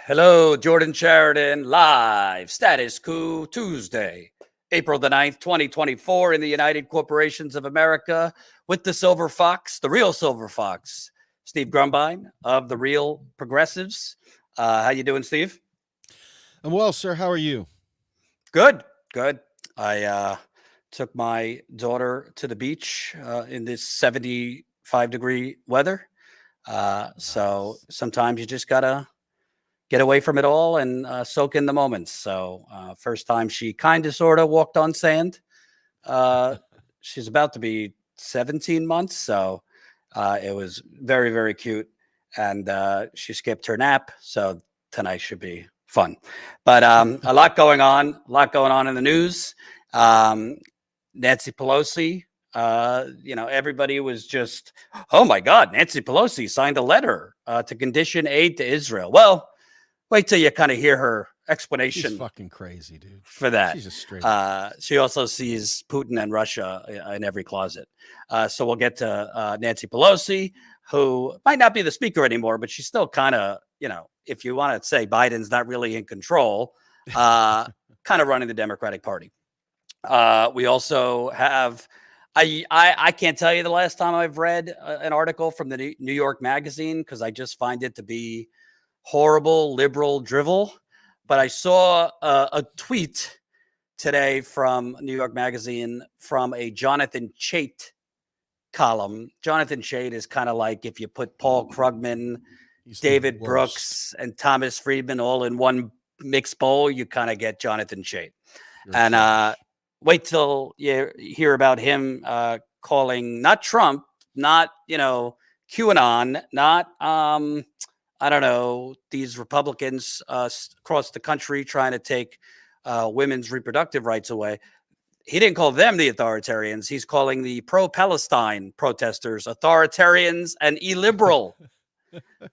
Hello, Jordan Chariton, live Status Coup Tuesday, April the 9th, 2024 in the United Corporations of America with the Silver Fox, the real Silver Fox, Steve Grumbine of the Real Progressives. How you doing, Steve? I'm well, sir. How are you? Good, good. I took my daughter to the beach in this 75-degree weather. So Nice. sometimes you just gotta get away from it all and soak in the moments. So first time she kind of sort of walked on sand. She's about to be 17 months, so it was very, very cute. And she skipped her nap, so tonight should be fun. But a lot going on in the news. Nancy Pelosi, everybody was just, oh my God, Nancy Pelosi signed a letter to condition aid to Israel. Well, wait till you kind of hear her explanation. She's fucking crazy, dude. For that. She's just straight. She also sees Putin and Russia in every closet. So we'll get to Nancy Pelosi, who might not be the speaker anymore, but she's still kind of, if you want to say Biden's not really in control, kind of running the Democratic Party. We also have, I can't tell you the last time I've read an article from the New York Magazine because I just find it to be horrible liberal drivel. But I saw a tweet today from New York Magazine from a Jonathan Chait column. Jonathan Chait is kind of like if you put Paul Krugman, David Brooks, and Thomas Friedman all in one mixed bowl, you kind of get Jonathan Chait. And wait till you hear about him calling not Trump, not, QAnon, not, I don't know, these Republicans across the country trying to take women's reproductive rights away. He didn't call them the authoritarians. He's calling the pro-Palestine protesters authoritarians and illiberal.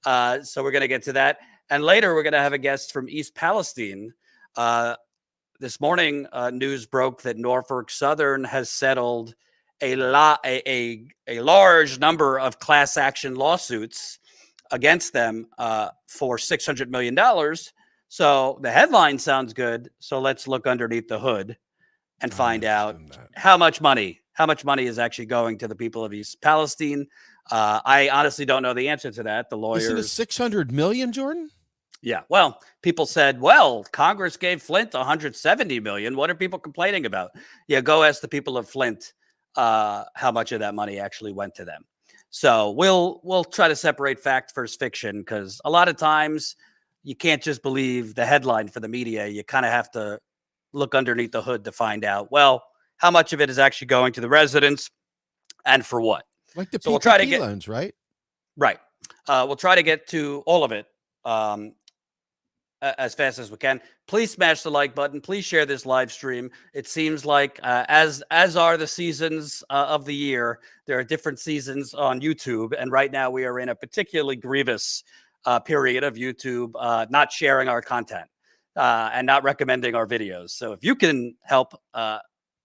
So we're going to get to that. And later we're going to have a guest from East Palestine. This morning, news broke that Norfolk Southern has settled a large number of class action lawsuits against them for $600 million. So the headline sounds good. So let's look underneath the hood and find out how much money is actually going to the people of East Palestine. I honestly don't know the answer to that. The lawyers. Isn't it 600 million, Jordan? Yeah. Well, people said, well, Congress gave Flint 170 million. What are people complaining about? Yeah, go ask the people of Flint how much of that money actually went to them. So we'll try to separate fact versus fiction because a lot of times you can't just believe the headline for the media. You kind of have to look underneath the hood to find out, well, how much of it is actually going to the residents and for what. Like the PPP we'll try to get loans, right? Right. We'll try to get to all of it as fast as we can. Please smash the like button. Please share this live stream. It seems like as are the seasons of the year, there are different seasons on YouTube. And right now we are in a particularly grievous period of YouTube not sharing our content and not recommending our videos. So if you can help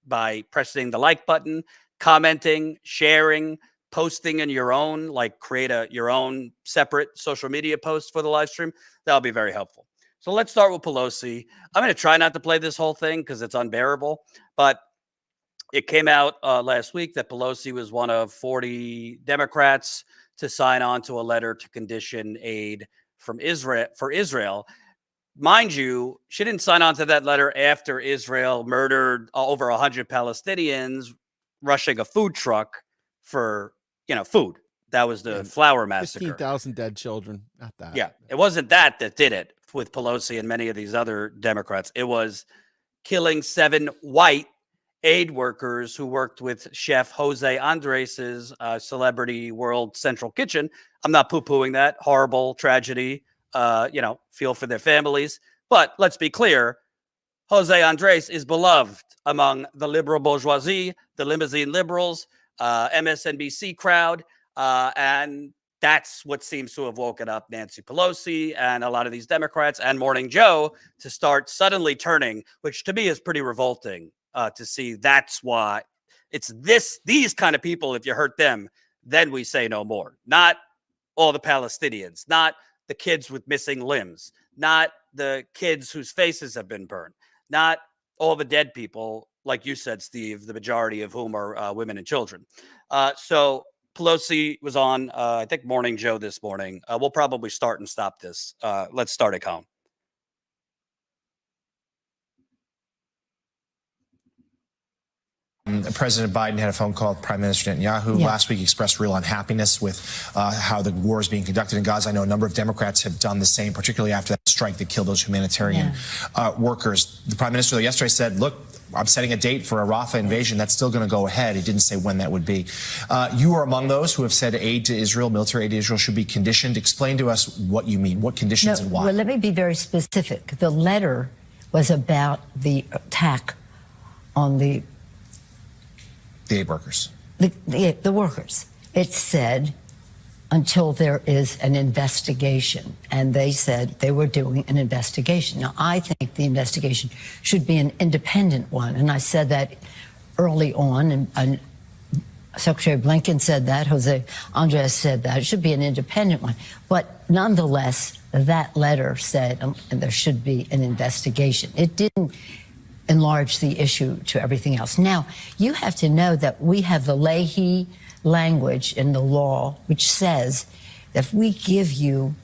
by pressing the like button, commenting, sharing, posting in your own, like create your own separate social media post for the live stream, that'll be very helpful. So let's start with Pelosi. I'm going to try not to play this whole thing because it's unbearable, but it came out last week that Pelosi was one of 40 Democrats to sign on to a letter to condition aid from Israel. Mind you, she didn't sign on to that letter after Israel murdered over 100 Palestinians rushing a food truck for, food. That was the flour massacre. 15,000 dead children. Not that. Yeah, it wasn't that did it with Pelosi and many of these other Democrats. It was killing 7 white aid workers who worked with Chef Jose Andres's Celebrity World Central Kitchen. I'm not poo-pooing that. Horrible tragedy. Feel for their families. But let's be clear. Jose Andres is beloved among the liberal bourgeoisie, the limousine liberals, MSNBC crowd, and that's what seems to have woken up Nancy Pelosi and a lot of these Democrats and Morning Joe to start suddenly turning, which to me is pretty revolting to see. That's why it's these kind of people. If you hurt them, then we say no more. Not all the Palestinians, not the kids with missing limbs, not the kids whose faces have been burned, not all the dead people, like you said, Steve, the majority of whom are women and children. So Pelosi was on, I think, Morning Joe this morning. We'll probably start and stop this. Let's start it, Colin. President Biden had a phone call with Prime Minister Netanyahu last week, expressed real unhappiness with how the war is being conducted in Gaza. I know a number of Democrats have done the same, particularly after that strike that killed those humanitarian workers. The Prime Minister yesterday said, look, I'm setting a date for a Rafah invasion. That's still going to go ahead. He didn't say when that would be. You are among those who have said aid to Israel, military aid to Israel, should be conditioned. Explain to us what you mean, what conditions and why. Well, let me be very specific. The letter was about the attack on the aid workers. The workers. It said until there is an investigation, and they said they were doing an investigation. Now, I think the investigation should be an independent one, and I said that early on, and Secretary Blinken said that, Jose Andres said that. It should be an independent one. But nonetheless, that letter said there should be an investigation. It didn't enlarge the issue to everything else. Now, you have to know that we have the Leahy language in the law, which says that if we give you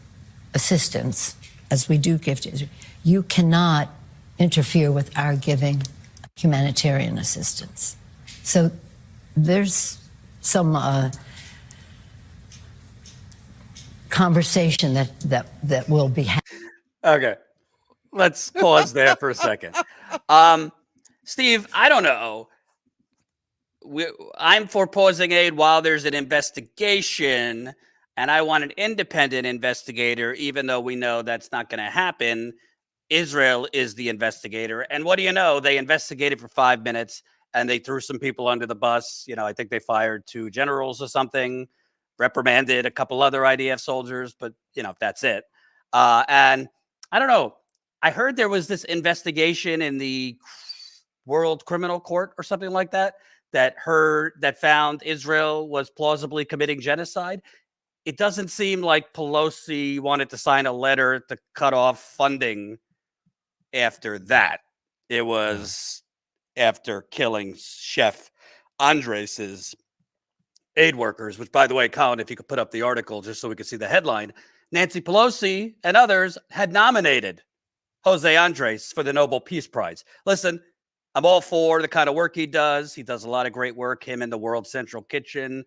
assistance, as we do give to Israel, you cannot interfere with our giving humanitarian assistance. So there's some conversation that will be happening. Okay. Let's pause there for a second. Steve, I don't know. I'm for pausing aid while there's an investigation, and I want an independent investigator, even though we know that's not going to happen. Israel is the investigator. And what do you know? They investigated for 5 minutes, and they threw some people under the bus. You know, I think they fired 2 generals or something, reprimanded a couple other IDF soldiers, but, you know, that's it. And I don't know. I heard there was this investigation in the World Criminal Court or something like that, that found Israel was plausibly committing genocide. It doesn't seem like Pelosi wanted to sign a letter to cut off funding after that. It was after killing Chef Andres's aid workers, which, by the way, Colin, if you could put up the article just so we could see the headline, Nancy Pelosi and others had nominated Jose Andres for the Nobel Peace Prize. Listen, I'm all for the kind of work he does. He does a lot of great work, him in the World Central Kitchen,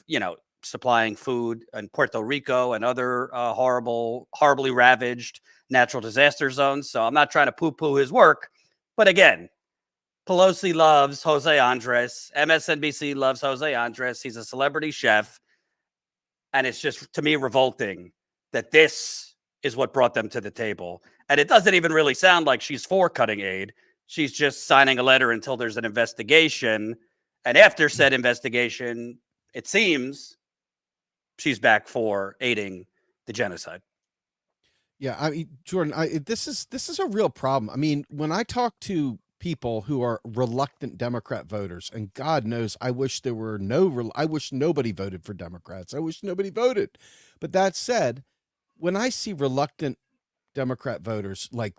you know, supplying food in Puerto Rico and other horribly ravaged natural disaster zones. So I'm not trying to poo-poo his work. But again, Pelosi loves Jose Andres. MSNBC loves Jose Andres. He's a celebrity chef. And it's just, to me, revolting that this is what brought them to the table. And it doesn't even really sound like she's for cutting aid. She's just signing a letter until there's an investigation. And after said investigation, it seems she's back for aiding the genocide. Yeah, I mean, Jordan, this is a real problem. I mean, when I talk to people who are reluctant Democrat voters, and God knows, I wish nobody voted for Democrats. I wish nobody voted. But that said, when I see reluctant Democrat voters like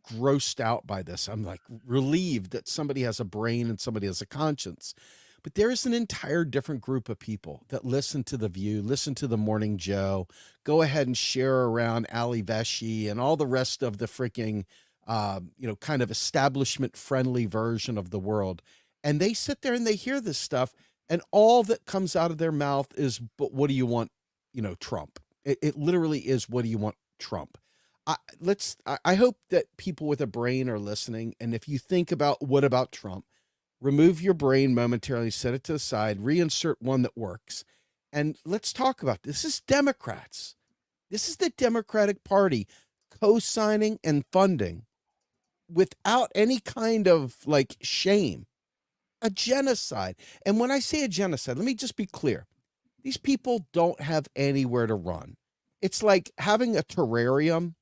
grossed out by this, I'm like relieved that somebody has a brain and somebody has a conscience. But there is an entire different group of people that listen to The View, listen to the Morning Joe, go ahead and share around Ali Veshi and all the rest of the freaking, kind of establishment friendly version of the world. And they sit there and they hear this stuff, and all that comes out of their mouth is, but what do you want? Trump. It literally is, what do you want? Trump. I hope that people with a brain are listening. And if you think about what about Trump, remove your brain momentarily, set it to the side, reinsert one that works. And let's talk about this. This is Democrats. This is the Democratic Party co-signing and funding without any kind of like shame, a genocide. And when I say a genocide, let me just be clear. These people don't have anywhere to run. It's like having a terrarium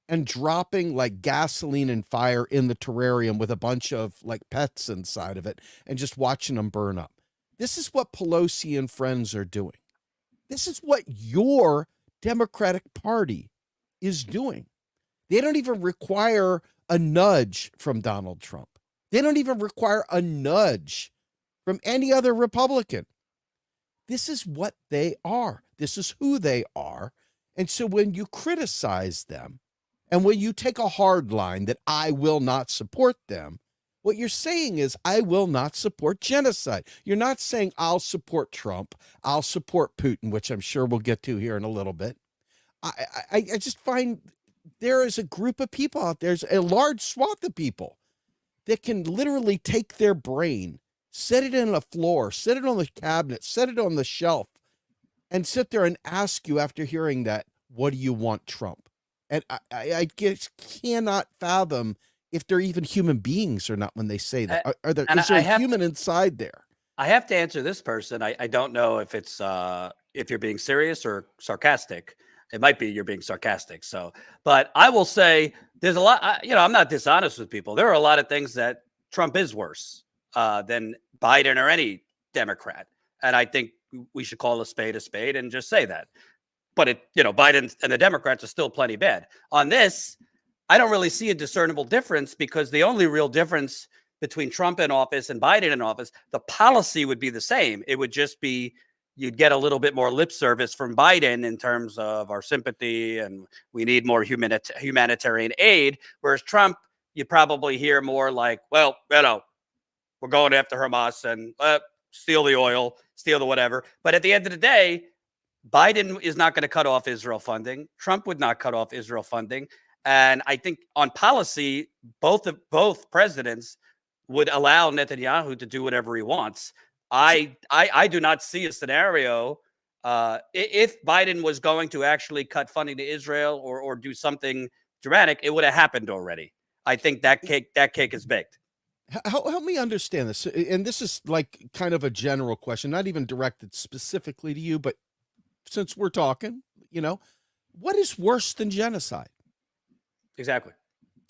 and dropping like gasoline and fire in the terrarium with a bunch of like pets inside of it and just watching them burn up. This is what Pelosi and friends are doing. This is what your Democratic Party is doing. They don't even require a nudge from Donald Trump. They don't even require a nudge from any other Republican. This is what they are. This is who they are. And so when you criticize them and when you take a hard line that I will not support them, what you're saying is I will not support genocide. You're not saying I'll support Trump. I'll support Putin, which I'm sure we'll get to here in a little bit. I just find there is a group of people out there, there's a large swath of people that can literally take their brain, set it in a floor, set it on the cabinet, set it on the shelf, and sit there and ask you after hearing that, what do you want, Trump? And I just cannot fathom if they're even human beings or not when they say that. Is there a human inside there? I have to answer this person. I don't know if it's if you're being serious or sarcastic. It might be you're being sarcastic. So, but I will say there's a lot, I'm not dishonest with people. There are a lot of things that Trump is worse than Biden or any Democrat. And I think we should call a spade and just say that. But Biden and the Democrats are still plenty bad. On this, I don't really see a discernible difference because the only real difference between Trump in office and Biden in office, the policy would be the same. It would just be you'd get a little bit more lip service from Biden in terms of our sympathy and we need more humanitarian aid. Whereas Trump, you probably hear more like, well, we're going after Hamas and steal the oil, steal the whatever. But at the end of the day, Biden is not going to cut off Israel funding. Trump would not cut off Israel funding. And I think on policy, both presidents would allow Netanyahu to do whatever he wants. I do not see a scenario if Biden was going to actually cut funding to Israel or do something dramatic, it would have happened already. I think that cake is baked. Help me understand this. And this is like kind of a general question, not even directed specifically to you, but since we're talking, what is worse than genocide? Exactly.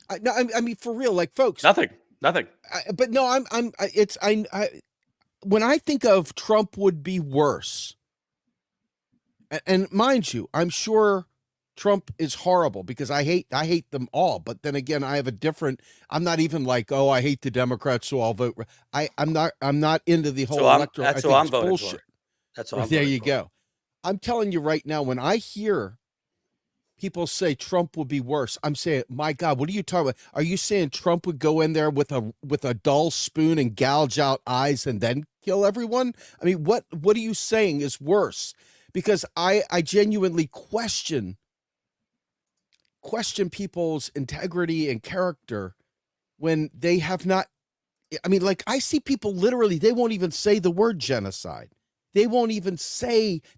I mean, for real, like, folks. Nothing. But no, when I think of Trump would be worse, and mind you, I'm sure Trump is horrible because I hate them all. But then again, I have I'm not even like, oh, I hate the Democrats, so I'll vote. I'm not into the whole electoral. That's what I'm voting bullshit. For. That's what I'm there you go. I'm telling you right now, when I hear people say Trump would be worse, I'm saying, my God, what are you talking about? Are you saying Trump would go in there with a dull spoon and gouge out eyes and then kill everyone? I mean, what are you saying is worse? Because I genuinely question people's integrity and character when they have not. I mean, like, I see people literally, they won't even say the word genocide. They won't even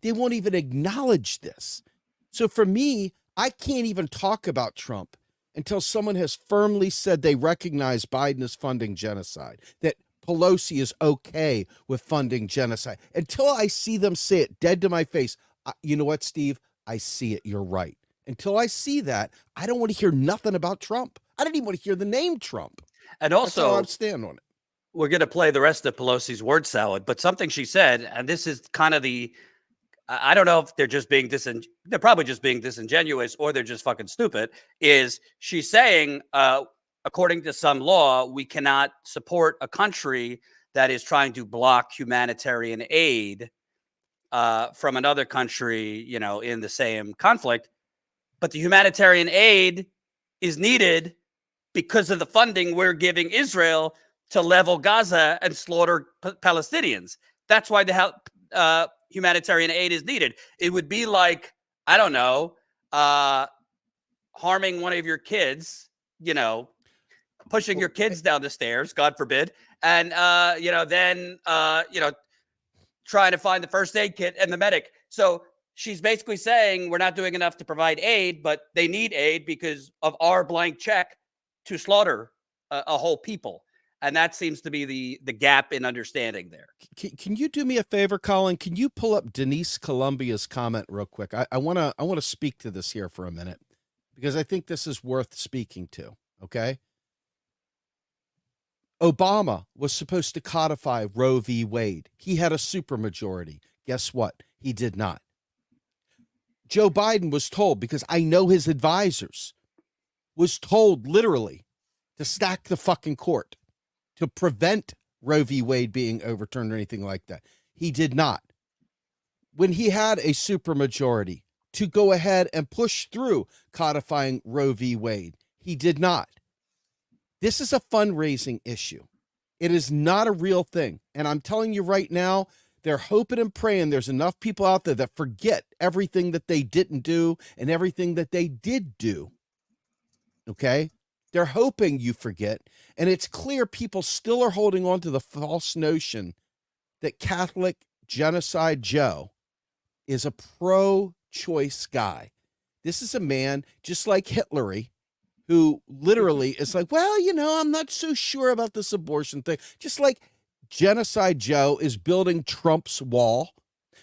acknowledge this. So for me, I can't even talk about Trump until someone has firmly said they recognize Biden is funding genocide, that Pelosi is okay with funding genocide. Until I see them say it dead to my face, you know what, Steve? I see it. You're right. Until I see that, I don't want to hear nothing about Trump. I don't even want to hear the name Trump. And also, that's how I'm standing on it. We're going to play the rest of Pelosi's word salad, but something she said, and this is kind of I don't know if they're just being they're probably just being disingenuous or they're just fucking stupid, is she's saying, according to some law, we cannot support a country that is trying to block humanitarian aid from another country, in the same conflict. But the humanitarian aid is needed because of the funding we're giving Israel to level Gaza and slaughter Palestinians. That's why the humanitarian aid is needed. It would be like, I don't know, harming one of your kids, pushing your kids down the stairs, God forbid, and then trying to find the first aid kit and the medic. So she's basically saying we're not doing enough to provide aid, but they need aid because of our blank check to slaughter a whole people. And that seems to be the gap in understanding there. Can you do me a favor, Colin? Can you pull up Denise Columbia's comment real quick? I want to speak to this here for a minute because I think this is worth speaking to. Okay. Obama was supposed to codify Roe v. Wade. He had a supermajority. Guess what? He did not. Joe Biden was told, because I know his advisors, was told literally to stack the fucking court to prevent Roe v. Wade being overturned or anything like that. He did not. When he had a supermajority to go ahead and push through codifying Roe v. Wade, he did not. This is a fundraising issue. It is not a real thing. And I'm telling you right now, they're hoping and praying there's enough people out there that forget everything that they didn't do and everything that they did do. Okay? They're hoping you forget. And it's clear people still are holding on to the false notion that Catholic Genocide Joe is a pro-choice guy. This is a man just like Hitlery, who literally is like, well, you know, I'm not so sure about this abortion thing. Just like Genocide Joe is building Trump's wall.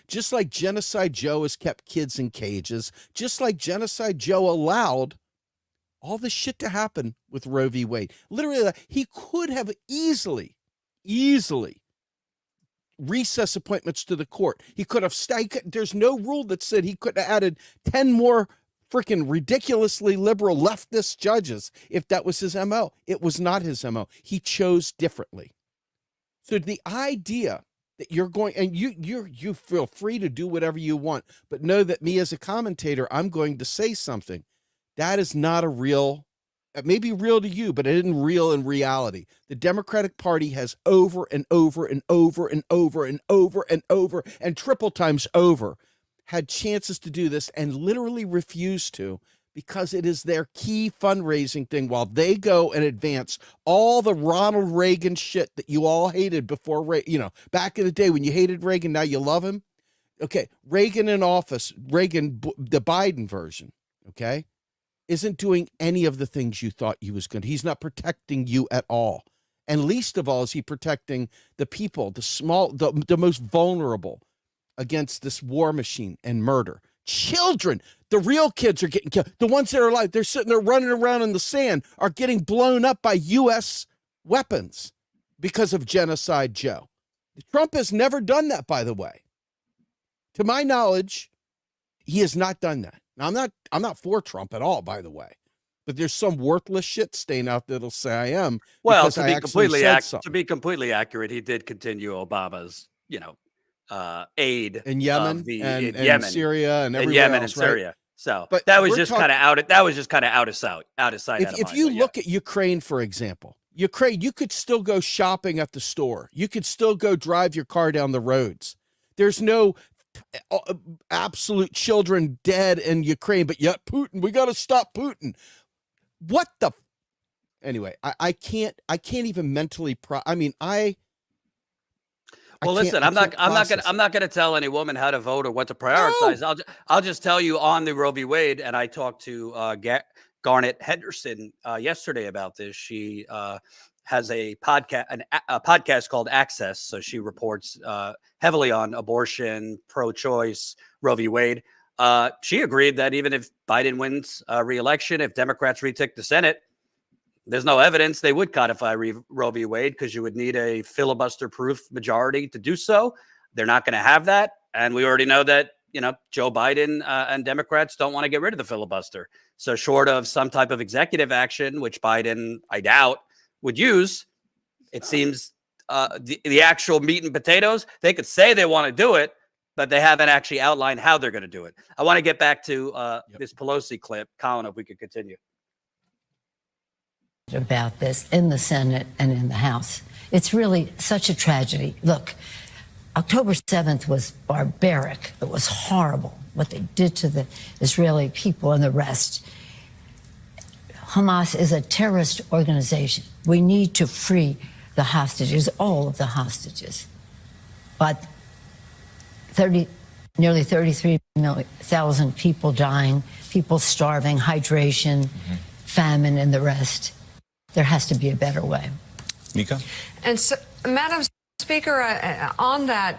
Just like Genocide Joe has kept kids in cages. Just like Genocide Joe allowed all this shit to happen with Roe v. Wade. Literally, he could have easily recess appointments to the court. He could have there's no rule that said he could have added 10 more freaking ridiculously liberal leftist judges if that was his MO. It was not his MO. He chose differently. So the idea that you're going, and you feel free to do whatever you want, but know that me as a commentator, I'm going to say something. That is not a real, it may be real to you, but it isn't real in reality. The Democratic Party has over and over and over and over and over and over and triple times over had chances to do this and literally refused to, because it is their key fundraising thing while they go and advance all the Ronald Reagan shit that you all hated before, you know, back in the day when you hated Reagan, now you love him. Okay, Reagan in office, Reagan, the Biden version, okay, isn't doing any of the things you thought he was going to. He's not protecting you at all. And least of all is he protecting the people, the most vulnerable against this war machine and murder. Children, the real kids are getting killed. The ones that are alive, they're sitting there running around in the sand, are getting blown up by U.S. weapons because of Genocide Joe. Trump has never done that, by the way. To my knowledge, he has not done that. Now, I'm not for Trump at all, by the way. But there's some worthless shit stain out there that'll say I am. Well, to be completely accurate, he did continue Obama's, aid in Yemen and Yemen, Syria and everywhere Yemen else, and Syria. Right? So but that was just kind of out. That was just kind of out of sight. If you look at Ukraine, for example, Ukraine, you could still go shopping at the store. You could still go drive your car down the roads. There's no absolute children dead in Ukraine, but yet Putin, we got to stop Putin. What the? Anyway, I can't even mentally. Well, listen, I'm not going to tell any woman how to vote or what to prioritize. No. I'll just tell you on the Roe v. Wade, and I talked to Garnet Henderson yesterday about this. She has a podcast called Access, so she reports heavily on abortion, pro-choice, Roe v. Wade. She agreed that even if Biden wins re-election, if Democrats retake the Senate, there's no evidence they would codify Roe v. Wade because you would need a filibuster-proof majority to do so. They're not going to have that. And we already know that, Joe Biden and Democrats don't want to get rid of the filibuster. So short of some type of executive action, which Biden, I doubt, would use, it seems the actual meat and potatoes, they could say they want to do it, but they haven't actually outlined how they're going to do it. I want to get back to this Pelosi clip. Colin, if we could continue. About this in the Senate and in the House. It's really such a tragedy. Look, October 7th was barbaric. It was horrible what they did to the Israeli people and the rest. Hamas is a terrorist organization. We need to free the hostages, all of the hostages. But nearly 33,000 people dying, people starving, hydration, famine, and the rest. There has to be a better way. Mika? And so, Madam Speaker, on that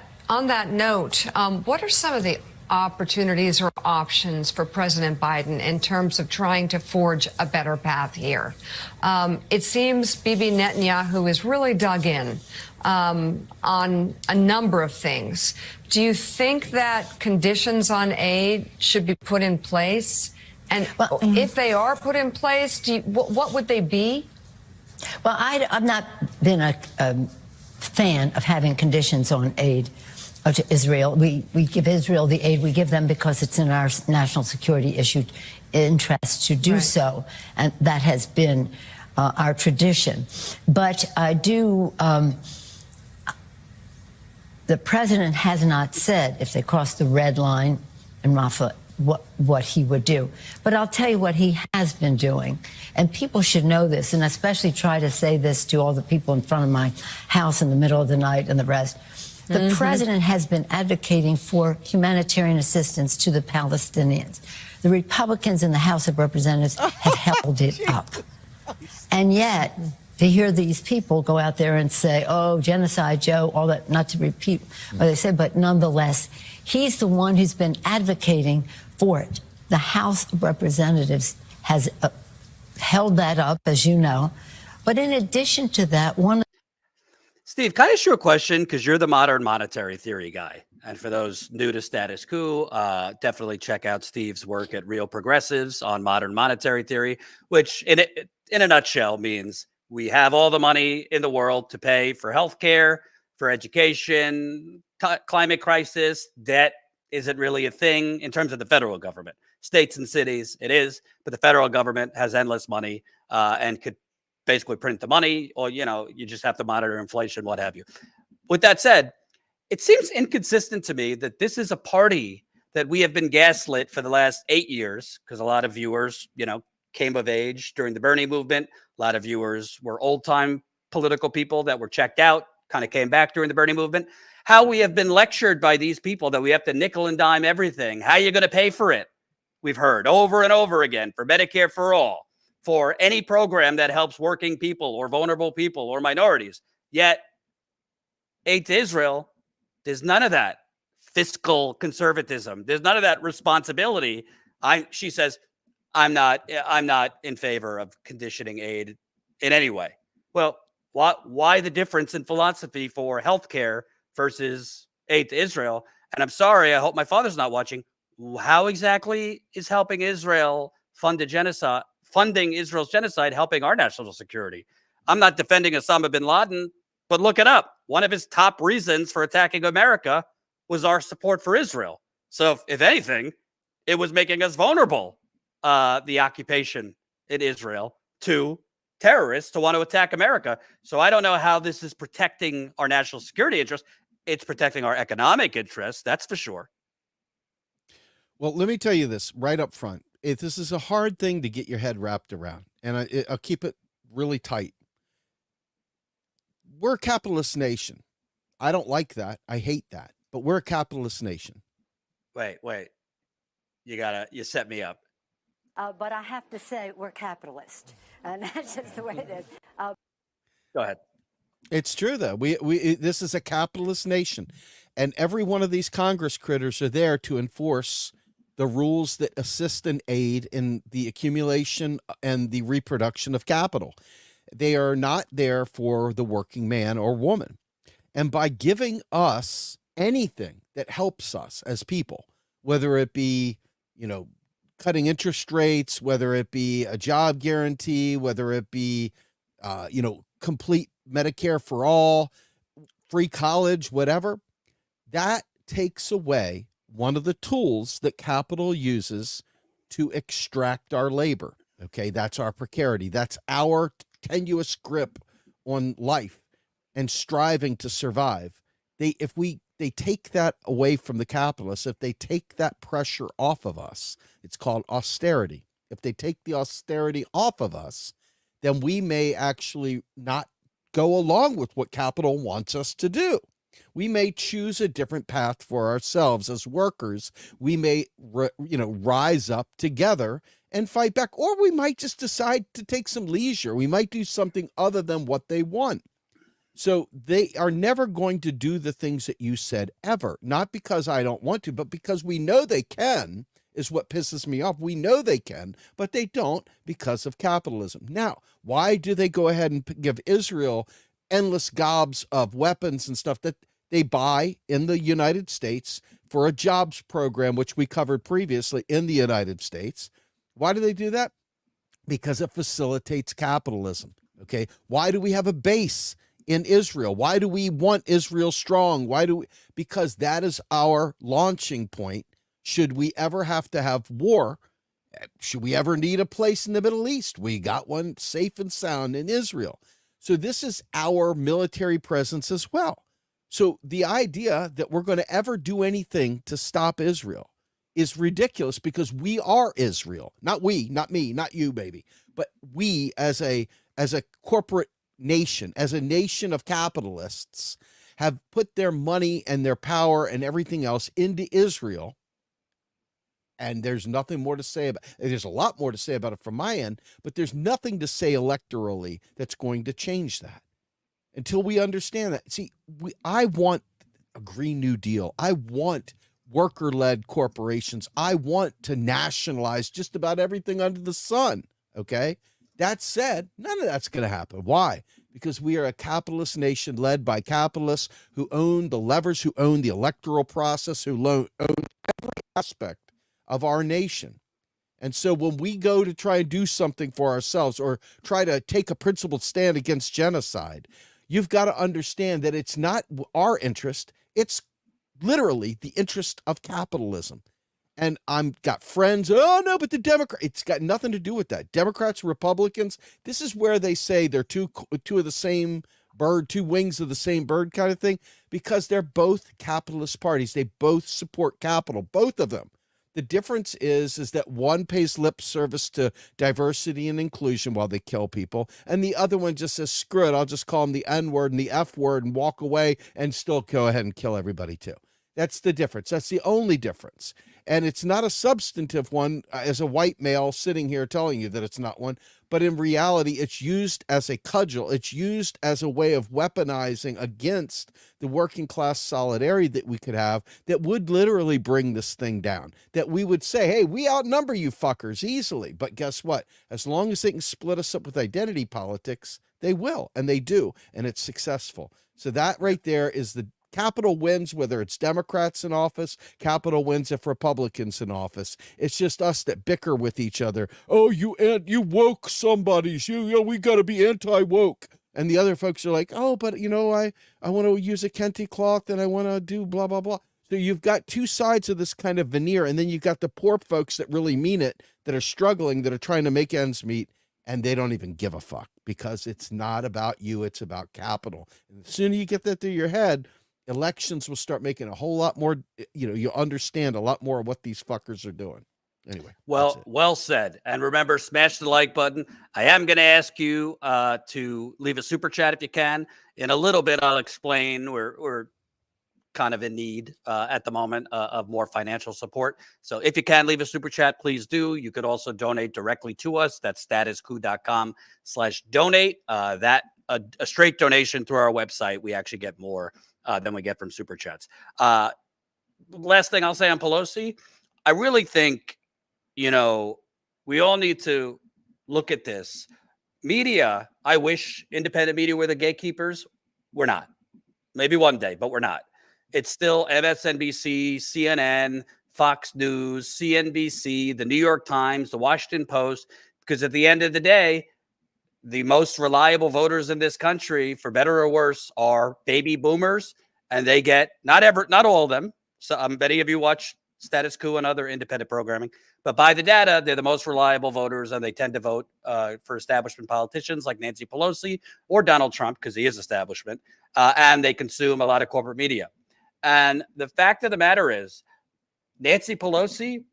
note, what are some of the opportunities or options for President Biden in terms of trying to forge a better path here? It seems Bibi Netanyahu is really dug in on a number of things. Do you think that conditions on aid should be put in place? And if they are put in place, what would they be? Well, I've not been a fan of having conditions on aid to Israel. We give Israel the aid we give them because it's in our national security interest to do so, and that has been our tradition. But I do. The president has not said if they cross the red line in Rafah what he would do. But I'll tell you what he has been doing. And people should know this, and especially try to say this to all the people in front of my house in the middle of the night and the rest. The president has been advocating for humanitarian assistance to the Palestinians. The Republicans in the House of Representatives have held it up. And yet, to hear these people go out there and say, oh, genocide, Joe, all that, not to repeat what they said, but nonetheless, he's the one who's been advocating for it. The House of Representatives has held that up, as you know. But in addition to that, Steve, can I ask you a question? Because you're the modern monetary theory guy. And for those new to Status Coup, definitely check out Steve's work at Real Progressives on modern monetary theory, which in a nutshell means we have all the money in the world to pay for healthcare, for education, climate crisis. Debt isn't really a thing in terms of the federal government. States and cities, it is, but the federal government has endless money and could basically print the money, or, you just have to monitor inflation, what have you. With that said, it seems inconsistent to me that this is a party that we have been gaslit for the last 8 years, because a lot of viewers, came of age during the Bernie movement. A lot of viewers were old-time political people that were checked out, kind of came back during the Bernie movement. How we have been lectured by these people that we have to nickel and dime everything. How are you going to pay for it? We've heard over and over again for Medicare for all, for any program that helps working people or vulnerable people or minorities. Yet, aid to Israel, there's none of that fiscal conservatism. There's none of that responsibility. She says, I'm not in favor of conditioning aid in any way. Well, why the difference in philosophy for healthcare versus aid to Israel? And I'm sorry, I hope my father's not watching. How exactly is helping Israel funding Israel's genocide helping our national security? I'm not defending Osama bin Laden, but look it up. One of his top reasons for attacking America was our support for Israel. So if anything, it was making us vulnerable, the occupation in Israel, to terrorists to want to attack America. So I don't know how this is protecting our national security interests. It's protecting our economic interests, that's for sure. Well, let me tell you this right up front. This is a hard thing to get your head wrapped around, and I'll keep it really tight. We're a capitalist nation. I don't like that. I hate that. But we're a capitalist nation. Wait. You set me up. but I have to say we're capitalist, and that's just the way it is. Go ahead. It's true, though. This is a capitalist nation, and every one of these Congress critters are there to enforce the rules that assist and aid in the accumulation and the reproduction of capital. They are not there for the working man or woman. And by giving us anything that helps us as people, whether it be, cutting interest rates, whether it be a job guarantee, whether it be, complete Medicare for all, free college, whatever, that takes away one of the tools that capital uses to extract our labor. Okay, that's our precarity. That's our tenuous grip on life and striving to survive. They take that away from the capitalists, if they take that pressure off of us, it's called austerity. If they take the austerity off of us, then we may actually not go along with what capital wants us to do. We may choose a different path for ourselves as workers. We may, rise up together and fight back, or we might just decide to take some leisure. We might do something other than what they want. So they are never going to do the things that you said ever, not because I don't want to, but because we know they can, is what pisses me off. We know they can, but they don't because of capitalism. Now, why do they go ahead and give Israel endless gobs of weapons and stuff that they buy in the United States for a jobs program, which we covered previously in the United States? Why do they do that? Because it facilitates capitalism. Okay. Why do we have a base in Israel? Why do we want Israel strong? Because that is our launching point. Should we ever have to have war? Should we ever need a place in the Middle East? We got one safe and sound in Israel. So this is our military presence as well. So the idea that we're going to ever do anything to stop Israel is ridiculous, because we are Israel. Not we, not me, not you, baby, but we as a corporate nation, as a nation of capitalists, have put their money and their power and everything else into Israel. And there's nothing more to say about it. There's a lot more to say about it from my end, but there's nothing to say electorally that's going to change that until we understand that. See, I want a Green New Deal. I want worker-led corporations. I want to nationalize just about everything under the sun. Okay. That said, none of that's going to happen. Why? Because we are a capitalist nation led by capitalists who own the levers, who own the electoral process, who own every aspect of our nation. And so when we go to try and do something for ourselves or try to take a principled stand against genocide, you've got to understand that it's not our interest. It's literally the interest of capitalism. And I'm got friends, oh no, but the Democrat, it's got nothing to do with that. Democrats, Republicans, this is where they say they're two of the same bird, two wings of the same bird kind of thing, because they're both capitalist parties. They both support capital, both of them. The difference is that one pays lip service to diversity and inclusion while they kill people, and the other one just says, screw it, I'll just call them the N-word and the F-word and walk away and still go ahead and kill everybody too. That's the difference. That's the only difference. And it's not a substantive one as a white male sitting here telling you that it's not one, but in reality, it's used as a cudgel. It's used as a way of weaponizing against the working class solidarity that we could have that would literally bring this thing down, that we would say, hey, we outnumber you fuckers easily. But guess what? As long as they can split us up with identity politics, they will, and they do, and it's successful. So that right there is the capital wins, whether it's Democrats in office, capital wins if Republicans in office. It's just us that bicker with each other. Oh, you woke somebody's, we got to be anti-woke. And the other folks are like, oh, but I want to use a kente cloth and I want to do blah, blah, blah. So you've got two sides of this kind of veneer. And then you've got the poor folks that really mean it, that are struggling, that are trying to make ends meet. And they don't even give a fuck, because it's not about you. It's about capital. And the sooner you get that through your head, elections will start making a whole lot more, you'll understand a lot more of what these fuckers are doing. Anyway. Well said. And remember, smash the like button. I am going to ask you to leave a super chat if you can. In a little bit, I'll explain we're kind of in need at the moment of more financial support. So if you can leave a super chat, please do. You could also donate directly to us. That's statuscoup.com/donate. That a straight donation through our website, we actually get more than we get from super chats. Last thing I'll say on Pelosi, I really think, we all need to look at this. Media, I wish independent media were the gatekeepers. We're not. Maybe one day, but we're not. It's still MSNBC, CNN, Fox News, CNBC, the New York Times, the Washington Post, because at the end of the day, the most reliable voters in this country, for better or worse, are baby boomers, and they get not all of them. So many of you watch Status Coup and other independent programming, but by the data, they're the most reliable voters, and they tend to vote for establishment politicians like Nancy Pelosi or Donald Trump, because he is establishment, and they consume a lot of corporate media. And the fact of the matter is, Nancy Pelosi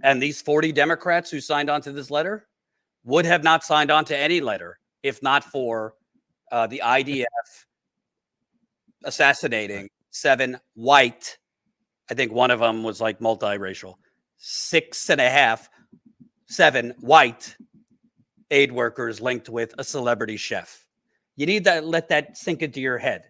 and these 40 Democrats who signed on to this letter would have not signed on to any letter if not for the IDF assassinating 7 white, I think one of them was like multiracial, 7 white aid workers linked with a celebrity chef. You need to let that sink into your head.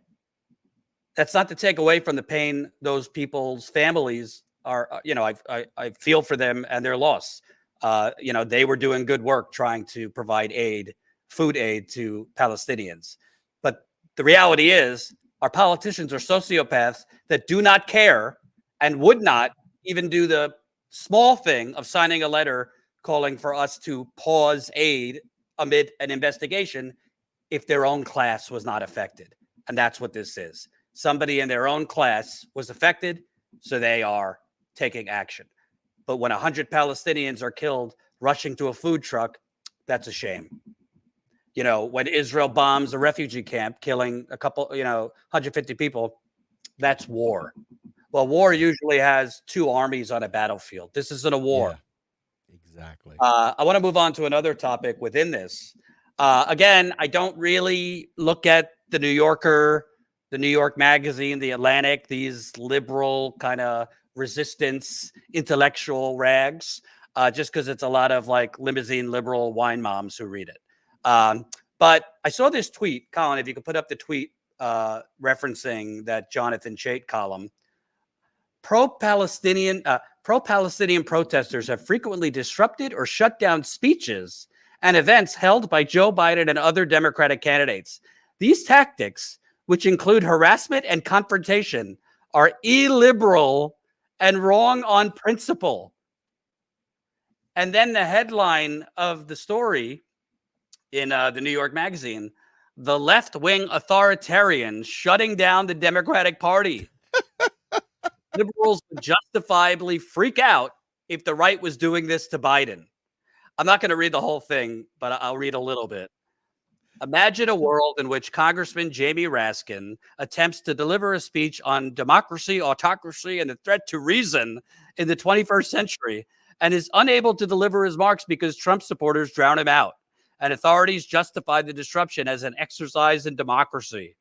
That's not to take away from the pain those people's families are, I feel for them and their loss. They were doing good work trying to provide aid, food aid to Palestinians. But the reality is our politicians are sociopaths that do not care and would not even do the small thing of signing a letter calling for us to pause aid amid an investigation if their own class was not affected. And that's what this is. Somebody in their own class was affected, so they are taking action. But when 100 Palestinians are killed rushing to a food truck, that's a shame. When Israel bombs a refugee camp, killing a couple, 150 people, that's war. Well, war usually has two armies on a battlefield. This isn't a war. Yeah, exactly. I want to move on to another topic within this. Again, I don't really look at the New Yorker, the New York Magazine, the Atlantic, these liberal kind of resistance intellectual rags, just because it's a lot of like limousine liberal wine moms who read it. But I saw this tweet, Colin, if you could put up the tweet referencing that Jonathan Chait column. Pro-Palestinian protesters have frequently disrupted or shut down speeches and events held by Joe Biden and other Democratic candidates. These tactics, which include harassment and confrontation, are illiberal and wrong on principle. And then the headline of the story in the New York Magazine, the left-wing authoritarian shutting down the Democratic Party. Liberals would justifiably freak out if the right was doing this to Biden. I'm not going to read the whole thing, but I'll read a little bit. Imagine a world in which Congressman Jamie Raskin attempts to deliver a speech on democracy, autocracy, and the threat to reason in the 21st century and is unable to deliver his marks because Trump supporters drown him out, and authorities justify the disruption as an exercise in democracy.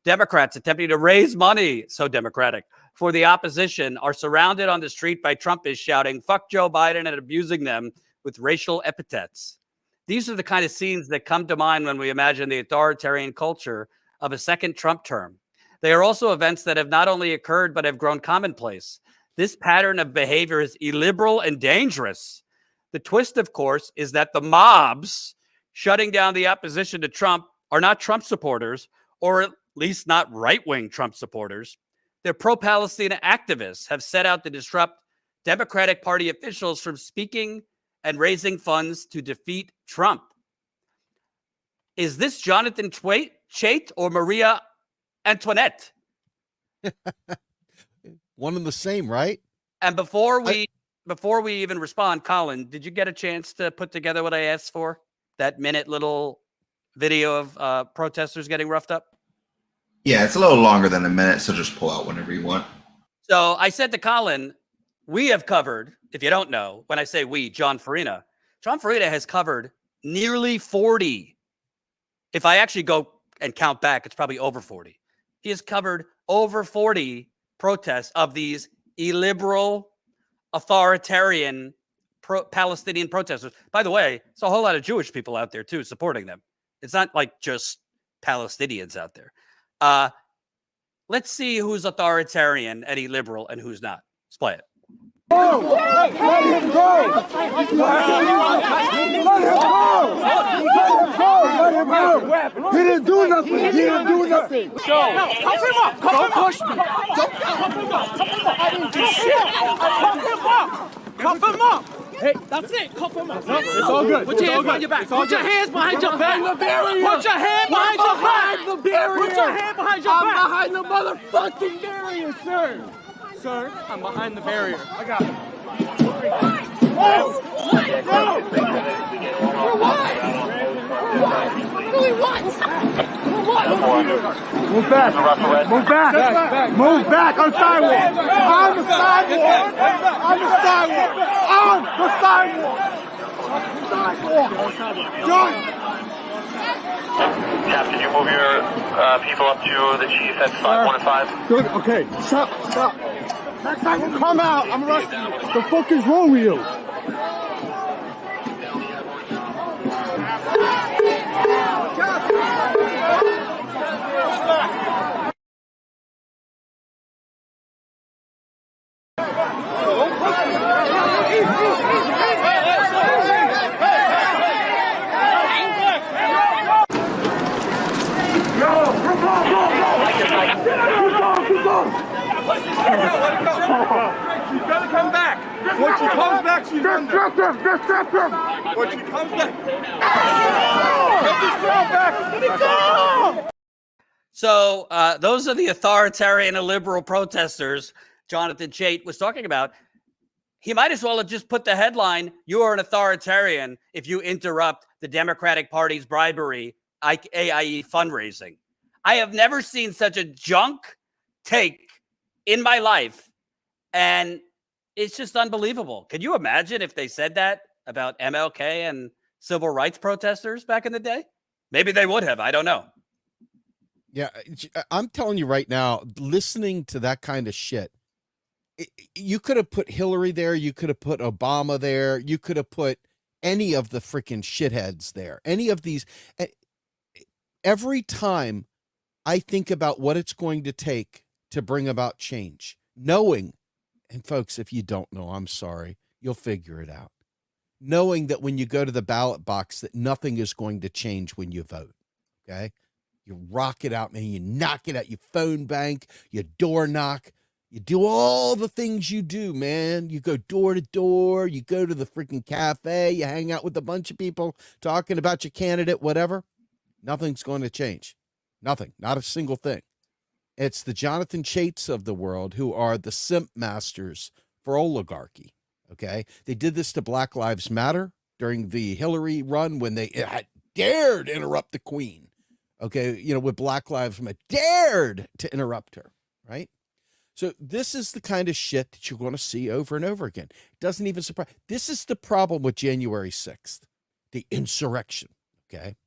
Democrats attempting to raise money, so democratic, for the opposition are surrounded on the street by Trumpists shouting, "Fuck Joe Biden," and abusing them with racial epithets. These are the kind of scenes that come to mind when we imagine the authoritarian culture of a second Trump term. They are also events that have not only occurred, but have grown commonplace. This pattern of behavior is illiberal and dangerous. The twist, of course, is that the mobs shutting down the opposition to Trump are not Trump supporters, or at least not right-wing Trump supporters. They're pro-Palestine activists have set out to disrupt Democratic Party officials from speaking and raising funds to defeat Trump. Is this Jonathan Chait or Maria Antoinette? One and the same, right? And before we even respond, Colin, did you get a chance to put together what I asked for? That minute little video of protesters getting roughed up? Yeah, it's a little longer than a minute, so just pull out whenever you want. So I said to Colin, we have covered, if you don't know, when I say we, John Farina has covered nearly 40. If I actually go and count back, it's probably over 40. He has covered over 40 protests of these illiberal, authoritarian Palestinian protesters. By the way, it's a whole lot of Jewish people out there too supporting them. It's not like just Palestinians out there. Let's see who's authoritarian and illiberal and who's not. Let's play it. Let him go! Let him go! He didn't do nothing! He didn't do nothing! Cuff him up! Don't push me! Don't cuff him up! I didn't do shit! Cuff him up! Cuff him up! Hey, that's it! Cuff him up! It's all good. Put your hands behind your back! Put your hands behind your back! Put your hand behind your back! The barrier! Put your hand behind your back! I'm behind the motherfucking barrier, sir! Sir, I'm behind the barrier. I got it. Move back. Move back. Move back on sidewalk. On the sidewalk. On the sidewalk. On the sidewalk. Done. Cap, can you move your people up to the chief at 515? Good. Okay. Stop. Next time you come out, I'm arresting you. What the fuck is wrong with you? Stop. Disrupt him! Disrupt him! When she comes back, get this crowd back. Let me go! So those are the authoritarian and liberal protesters Jonathan Chait was talking about. He might as well have just put the headline, "You are an authoritarian if you interrupt the Democratic Party's bribery AIE fundraising." I have never seen such a junk take in my life, and it's just unbelievable. Can you imagine if they said that about MLK and civil rights protesters back in the day? Maybe they would have. I don't know. Yeah, I'm telling you right now, listening to that kind of shit, you could have put Hillary there. You could have put Obama there. You could have put any of the freaking shitheads there. Any of these. Every time I think about what it's going to take to bring about change, knowing, and folks, if you don't know, I'm sorry, you'll figure it out. Knowing that when you go to the ballot box, that nothing is going to change when you vote. Okay. You rock it out, man. You knock it out. You phone bank, you door knock. You do all the things you do, man. You go door to door. You go to the freaking cafe. You hang out with a bunch of people talking about your candidate, whatever. Nothing's going to change. Nothing. Not a single thing. It's the Jonathan Chaits of the world who are the simp masters for oligarchy. Okay. They did this to Black Lives Matter during the Hillary run when they had dared interrupt the Queen. Okay. You know, with Black Lives Matter, dared to interrupt her. Right. So this is the kind of shit that you're going to see over and over again. It doesn't even surprise. This is the problem with January 6th, the insurrection. Okay.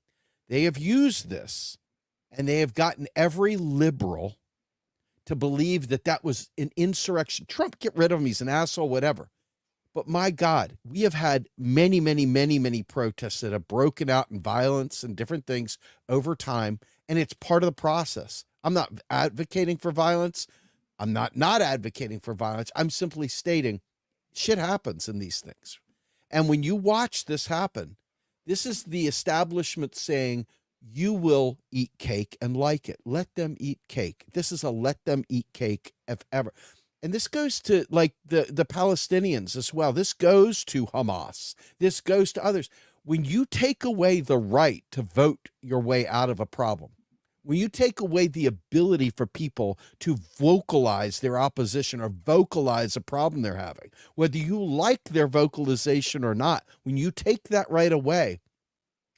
They have used this and they have gotten every liberal to believe that that was an insurrection. Trump, get rid of him. He's an asshole, whatever. But my God, we have had many, many, many, many protests that have broken out in violence and different things over time. And it's part of the process. I'm not advocating for violence. I'm not advocating for violence. I'm simply stating shit happens in these things. And when you watch this happen, this is the establishment saying, you will eat cake and like it. Let them eat cake. This is a let them eat cake if ever. And this goes to like the Palestinians as well. This goes to Hamas. This goes to others. When you take away the right to vote your way out of a problem, when you take away the ability for people to vocalize their opposition or vocalize a problem they're having, whether you like their vocalization or not, when you take that right away,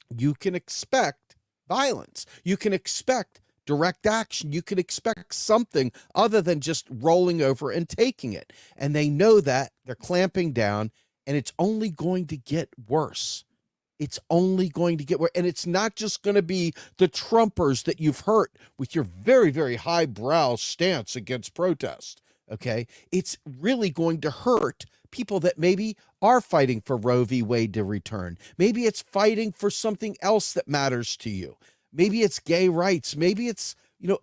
you can expect violence. You can expect direct action. You can expect something other than just rolling over and taking it. And they know that. They're clamping down, and it's only going to get worse. It's only going to get worse. And it's not just going to be the Trumpers that you've hurt with your very, very highbrow stance against protest. Okay. It's really going to hurt people that maybe are fighting for Roe v. Wade to return. Maybe it's fighting for something else that matters to you. Maybe it's gay rights. Maybe it's,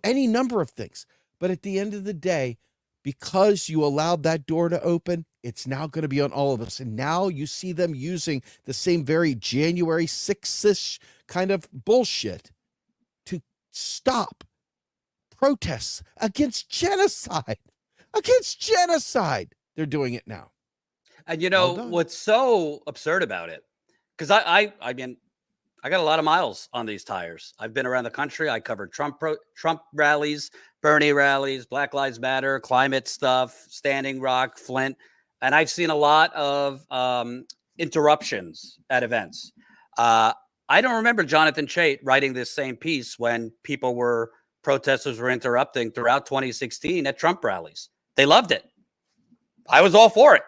any number of things. But at the end of the day, because you allowed that door to open, it's now going to be on all of us. And now you see them using the same very January 6th-ish kind of bullshit to stop protests against genocide. Against genocide. They're doing it now. And what's so absurd about it, because I mean, I got a lot of miles on these tires. I've been around the country. I covered Trump rallies, Bernie rallies, Black Lives Matter, climate stuff, Standing Rock, Flint. And I've seen a lot of interruptions at events. I don't remember Jonathan Chait writing this same piece when protesters were interrupting throughout 2016 at Trump rallies. They loved it. I was all for it.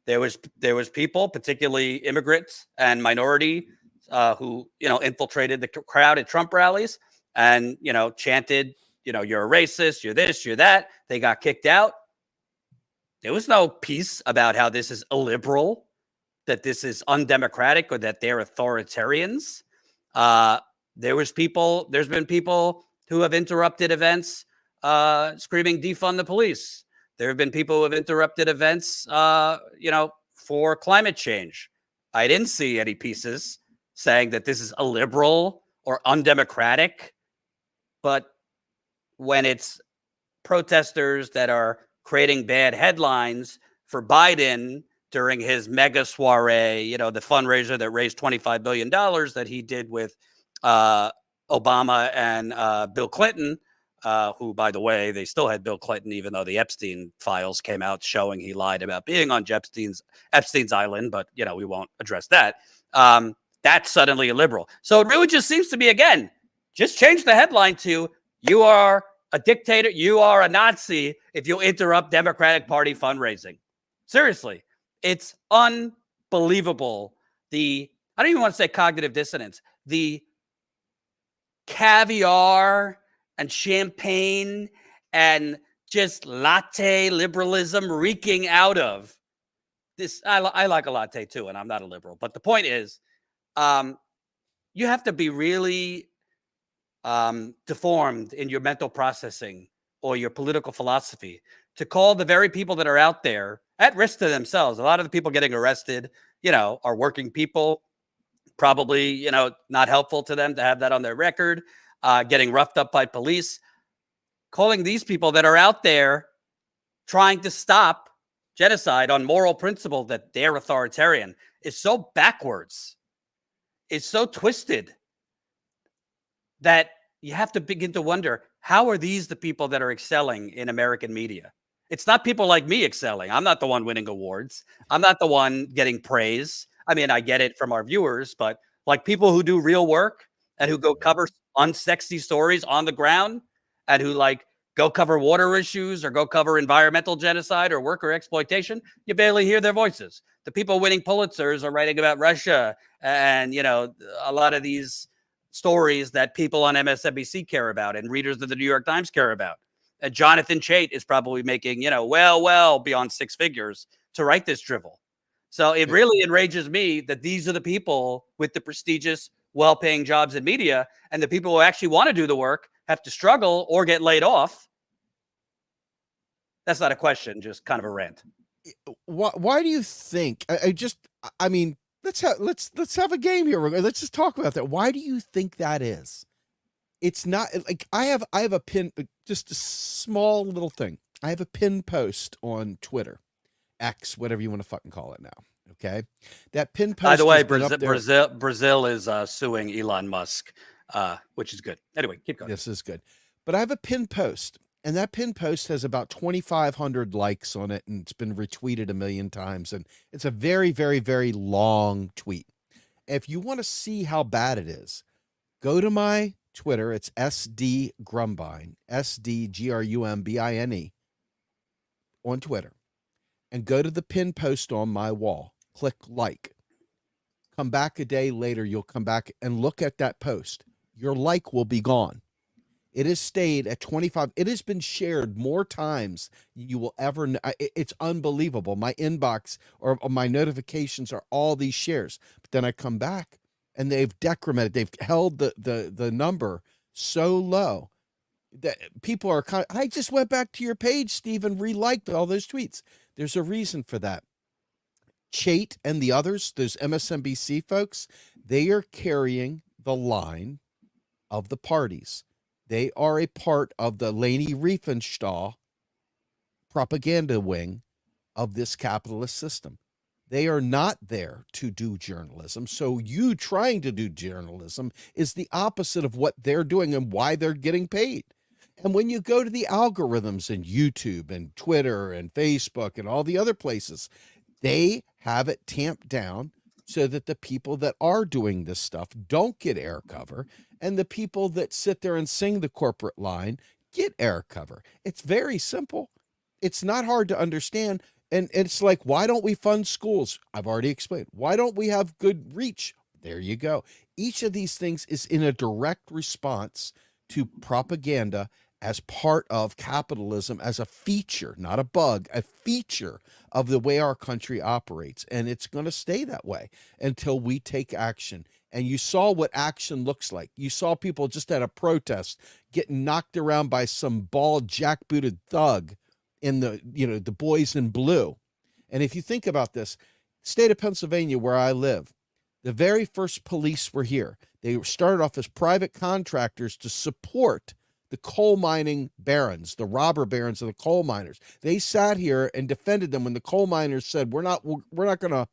There was people, particularly immigrants and minority, who infiltrated the crowd at Trump rallies and chanted, you're a racist, you're this, you're that. They got kicked out. There was no piece about how this is illiberal, that this is undemocratic, or that they're authoritarians. There's been people who have interrupted events screaming defund the police. There have been people who have interrupted events, for climate change. I didn't see any pieces saying that this is illiberal or undemocratic. But when it's protesters that are creating bad headlines for Biden during his mega soiree, you know, the fundraiser that raised $25 billion that he did with Obama and Bill Clinton, who, by the way, they still had Bill Clinton, even though the Epstein files came out showing he lied about being on Epstein's island. But, you know, we won't address that. That's suddenly illiberal. So it really just seems to be, again, just change the headline to "You are a dictator, you are a Nazi if you interrupt Democratic Party fundraising." Seriously, it's unbelievable. I don't even want to say cognitive dissonance, the caviar and champagne and just latte liberalism reeking out of this. I like a latte too, and I'm not a liberal. But the point is, you have to be really deformed in your mental processing or your political philosophy to call the very people that are out there at risk to themselves. A lot of the people getting arrested, you know, are working people, probably, you know, not helpful to them to have that on their record, getting roughed up by police. Calling these people that are out there trying to stop genocide on moral principle that they're authoritarian is so backwards, is so twisted, that you have to begin to wonder, how are these the people that are excelling in American media? It's not people like me excelling. I'm not the one winning awards. I'm not the one getting praise. I mean, I get it from our viewers, but like people who do real work and who go cover unsexy stories on the ground and who like go cover water issues or go cover environmental genocide or worker exploitation, you barely hear their voices. The people winning Pulitzers are writing about Russia and, you know, a lot of these stories that people on MSNBC care about and readers of the New York Times care about. Jonathan Chait is probably making, you know, well beyond six figures to write this drivel. So it really enrages me that these are the people with the prestigious, well-paying jobs in media, and the people who actually want to do the work have to struggle or get laid off. That's not a question, just kind of a rant. Why do you think? I mean, let's have a game here. Let's just talk about that. Why do you think that is? It's not like I have a pin, just a small little thing. I have a pin post on Twitter, X, whatever you want to fucking call it now. Okay, that pin post. By the way, Brazil is suing Elon Musk, which is good. Anyway, keep going. This is good, but I have a pin post, and that pin post has about 2,500 likes on it, and it's been retweeted 1 million times, and it's a very, very, very long tweet. If you want to see how bad it is, go to my Twitter. It's SD Grumbine, SDGRUMBINE on Twitter, and go to the pin post on my wall. Click like. Come back a day later, you'll come back and look at that post. Your like will be gone. It has stayed at 25. It has been shared more times than you will ever know. It's unbelievable. My inbox or my notifications are all these shares. But then I come back and they've decremented. They've held the number so low that people are kind of, I just went back to your page, Steve, and re-liked all those tweets. There's a reason for that. Chait and the others, those MSNBC folks, they are carrying the line of the parties. They are a part of the Leni Riefenstahl propaganda wing of this capitalist system. They are not there to do journalism. So you trying to do journalism is the opposite of what they're doing and why they're getting paid. And when you go to the algorithms in YouTube and Twitter and Facebook and all the other places, they have it tamped down so that the people that are doing this stuff don't get air cover, and the people that sit there and sing the corporate line get air cover. It's very simple. It's not hard to understand. And it's like, why don't we fund schools? I've already explained. Why don't we have good reach? There you go. Each of these things is in a direct response to propaganda as part of capitalism, as a feature, not a bug, a feature of the way our country operates. And it's going to stay that way until we take action. And you saw what action looks like. You saw people just at a protest getting knocked around by some bald, jackbooted thug in the, the boys in blue. And if you think about this, state of Pennsylvania, where I live, the very first police were here. They started off as private contractors to support the coal mining barons, the robber barons of the coal miners. They sat here and defended them when the coal miners said, we're not going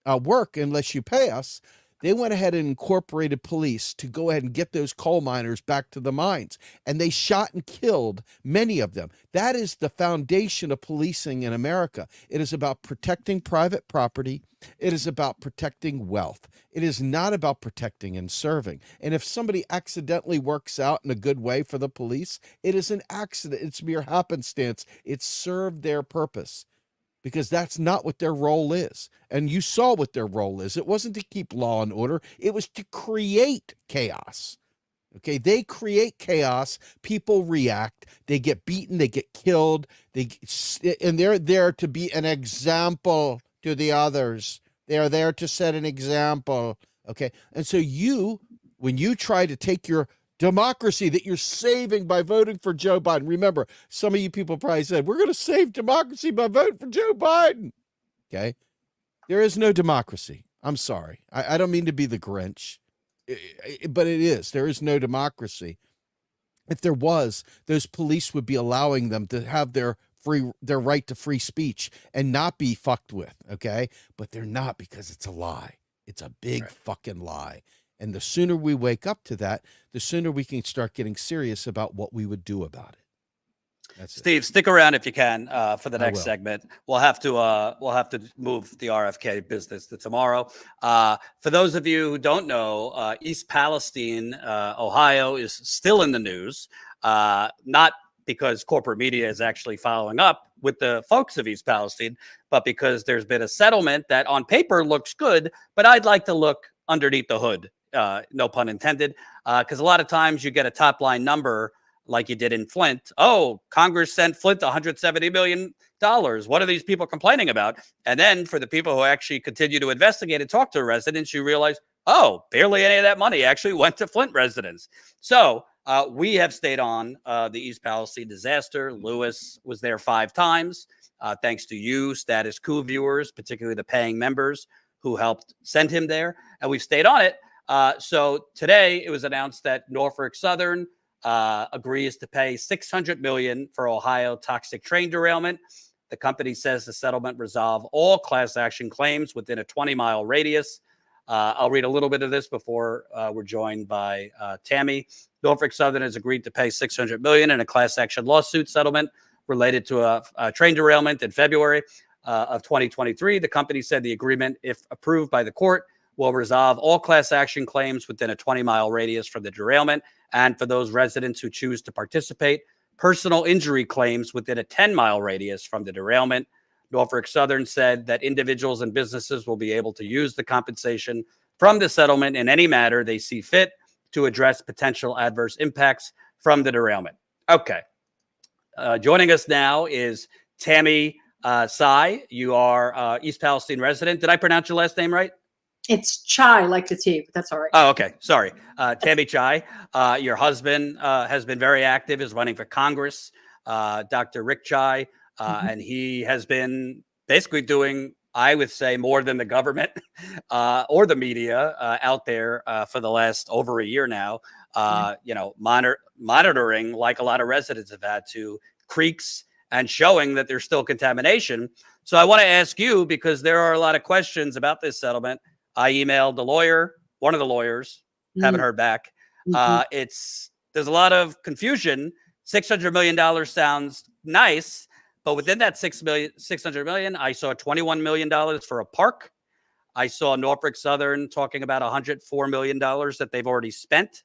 to work unless you pay us. They went ahead and incorporated police to go ahead and get those coal miners back to the mines. And they shot and killed many of them. That is the foundation of policing in America. It is about protecting private property. It is about protecting wealth. It is not about protecting and serving. And if somebody accidentally works out in a good way for the police, it is an accident. It's mere happenstance. It served their purpose, because that's not what their role is. And you saw what their role is. It wasn't to keep law and order. It was to create chaos. Okay, they create chaos. People react. They get beaten. They get killed. And they're there to be an example to the others. They are there to set an example. Okay, and so when you try to take your democracy that you're saving by voting for Joe Biden. Remember, some of you people probably said, we're going to save democracy by voting for Joe Biden. Okay. There is no democracy. I'm sorry. I don't mean to be the Grinch, but it is. There is no democracy. If there was, those police would be allowing them to have their right to free speech and not be fucked with. Okay. But they're not, because it's a lie. It's a big fucking lie. And the sooner we wake up to that, the sooner we can start getting serious about what we would do about it. That's Steve, it. stick around if you can for the next segment. We'll have to move the RFK business to tomorrow. For those of you who don't know, East Palestine, Ohio, is still in the news. Not because corporate media is actually following up with the folks of East Palestine, but because there's been a settlement that on paper looks good, but I'd like to look underneath the hood. No pun intended, because a lot of times you get a top line number like you did in Flint. Oh, Congress sent Flint $170 million. What are these people complaining about? And then for the people who actually continue to investigate and talk to residents, you realize, oh, barely any of that money actually went to Flint residents. So we have stayed on the East Palestine disaster. Lewis was there 5 times, thanks to you, Status Coup viewers, particularly the paying members who helped send him there. And we've stayed on it. So today it was announced that Norfolk Southern agrees to pay $600 million for Ohio toxic train derailment. The company says the settlement resolve all class action claims within a 20-mile radius. I'll read a little bit of this before we're joined by Tammy. Norfolk Southern has agreed to pay $600 million in a class action lawsuit settlement related to a train derailment in February of 2023. The company said the agreement, if approved by the court, will resolve all class action claims within a 20-mile radius from the derailment, and for those residents who choose to participate, personal injury claims within a 10-mile radius from the derailment. Norfolk Southern said that individuals and businesses will be able to use the compensation from the settlement in any manner they see fit to address potential adverse impacts from the derailment. Okay. Joining us now is Tammy Tsai. You are East Palestine resident. Did I pronounce your last name right? It's Chai, like the tea, but that's all right. Oh, okay. Sorry. Tammy Tsai, your husband has been very active, is running for Congress, Dr. Rick Chai, and he has been basically doing, I would say, more than the government or the media out there for the last over a year now, monitoring, like a lot of residents have had to, creeks and showing that there's still contamination. So I want to ask you, because there are a lot of questions about this settlement. I emailed the lawyer, one of the lawyers, haven't heard back. There's a lot of confusion. $600 million sounds nice, but within that $600 million, I saw $21 million for a park. I saw Norfolk Southern talking about $104 million that they've already spent.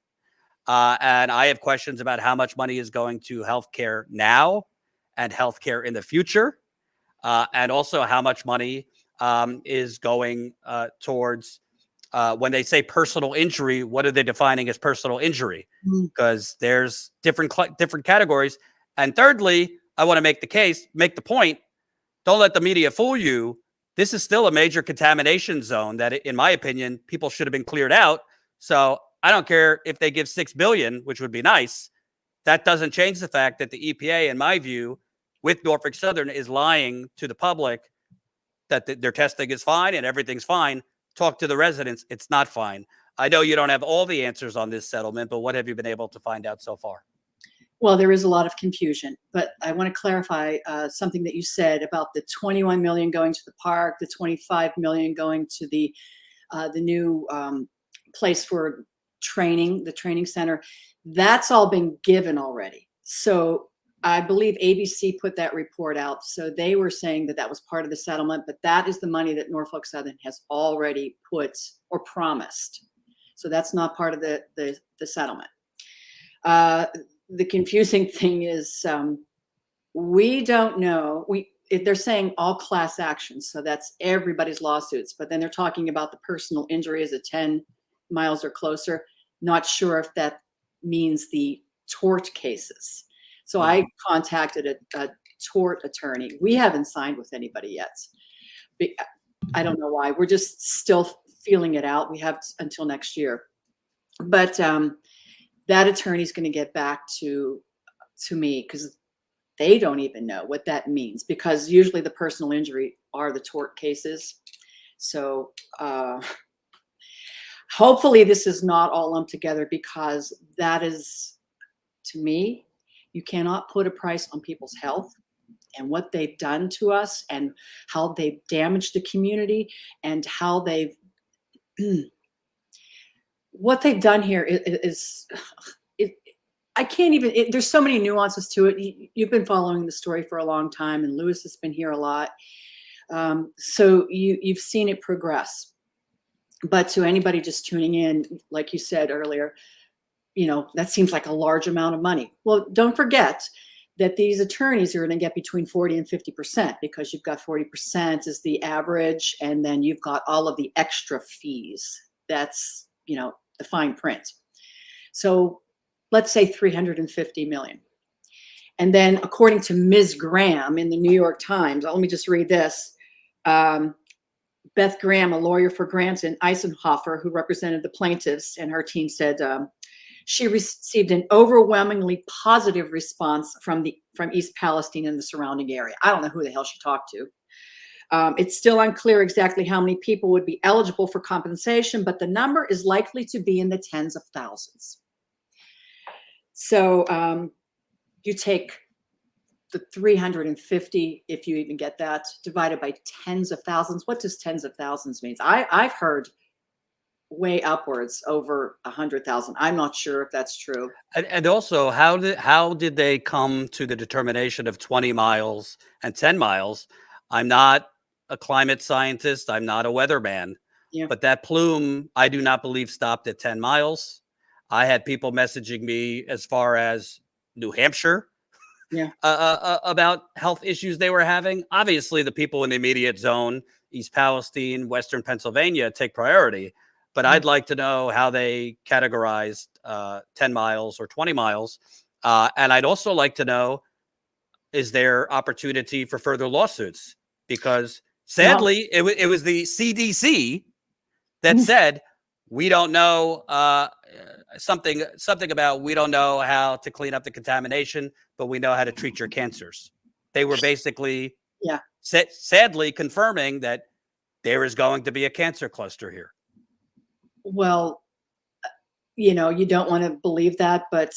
And I have questions about how much money is going to healthcare now and healthcare in the future, and also how much money is going towards when they say personal injury. What are they defining as personal injury? Because there's different categories. And thirdly, I want to make the point. Don't let the media fool you. This is still a major contamination zone that, in my opinion, people should have been cleared out. So I don't care if they give $6 billion, which would be nice. That doesn't change the fact that the EPA, in my view, with Norfolk Southern, is lying to the public that their testing is fine and everything's fine. Talk to the residents. It's not fine. I know you don't have all the answers on this settlement, but what have you been able to find out so far? Well, there is a lot of confusion, but I want to clarify something that you said about the 21 million going to the park, the 25 million going to the new place for training, the training center. That's all been given already. So I believe ABC put that report out. So they were saying that that was part of the settlement, but that is the money that Norfolk Southern has already put or promised. So that's not part of the settlement. The confusing thing is we don't know. They're saying all class actions, so that's everybody's lawsuits. But then they're talking about the personal injury as a 10 miles or closer. Not sure if that means the tort cases. So I contacted a tort attorney. We haven't signed with anybody yet. I don't know why. We're just still feeling it out. We have until next year. But that attorney's going to get back to me because they don't even know what that means, because usually the personal injury are the tort cases. So hopefully this is not all lumped together, because that is, to me, you cannot put a price on people's health and what they've done to us and how they've damaged the community and how they've what they've done here is I can't even, there's so many nuances to it. You've been following the story for a long time, and Lewis has been here a lot. So you've seen it progress. But to anybody just tuning in, like you said earlier, that seems like a large amount of money. Well, don't forget that these attorneys are going to get between 40 and 50%, because you've got 40% is the average, and then you've got all of the extra fees. That's, the fine print. So let's say 350 million. And then according to Ms. Graham in the New York Times, let me just read this. Beth Graham, a lawyer for Grant and Eisenhofer, who represented the plaintiffs, and her team said she received an overwhelmingly positive response from East Palestine and the surrounding area. I don't know who the hell she talked to. It's still unclear exactly how many people would be eligible for compensation, but the number is likely to be in the tens of thousands. So you take the 350, if you even get that, divided by tens of thousands. What does tens of thousands mean? I've heard way upwards over 100,000. I'm not sure if that's true. And also, how did they come to the determination of 20 miles and 10 miles? I'm not a climate scientist. I'm not a weatherman. Yeah. But that plume, I do not believe, stopped at 10 miles. I had people messaging me as far as New Hampshire about health issues they were having. Obviously, the people in the immediate zone, East Palestine, Western Pennsylvania, take priority. But I'd like to know how they categorized 10 miles or 20 miles. And I'd also like to know, is there opportunity for further lawsuits? Because sadly, it was the CDC that said, we don't know something about, we don't know how to clean up the contamination, but we know how to treat your cancers. They were basically sadly confirming that there is going to be a cancer cluster here. Well, you don't want to believe that, but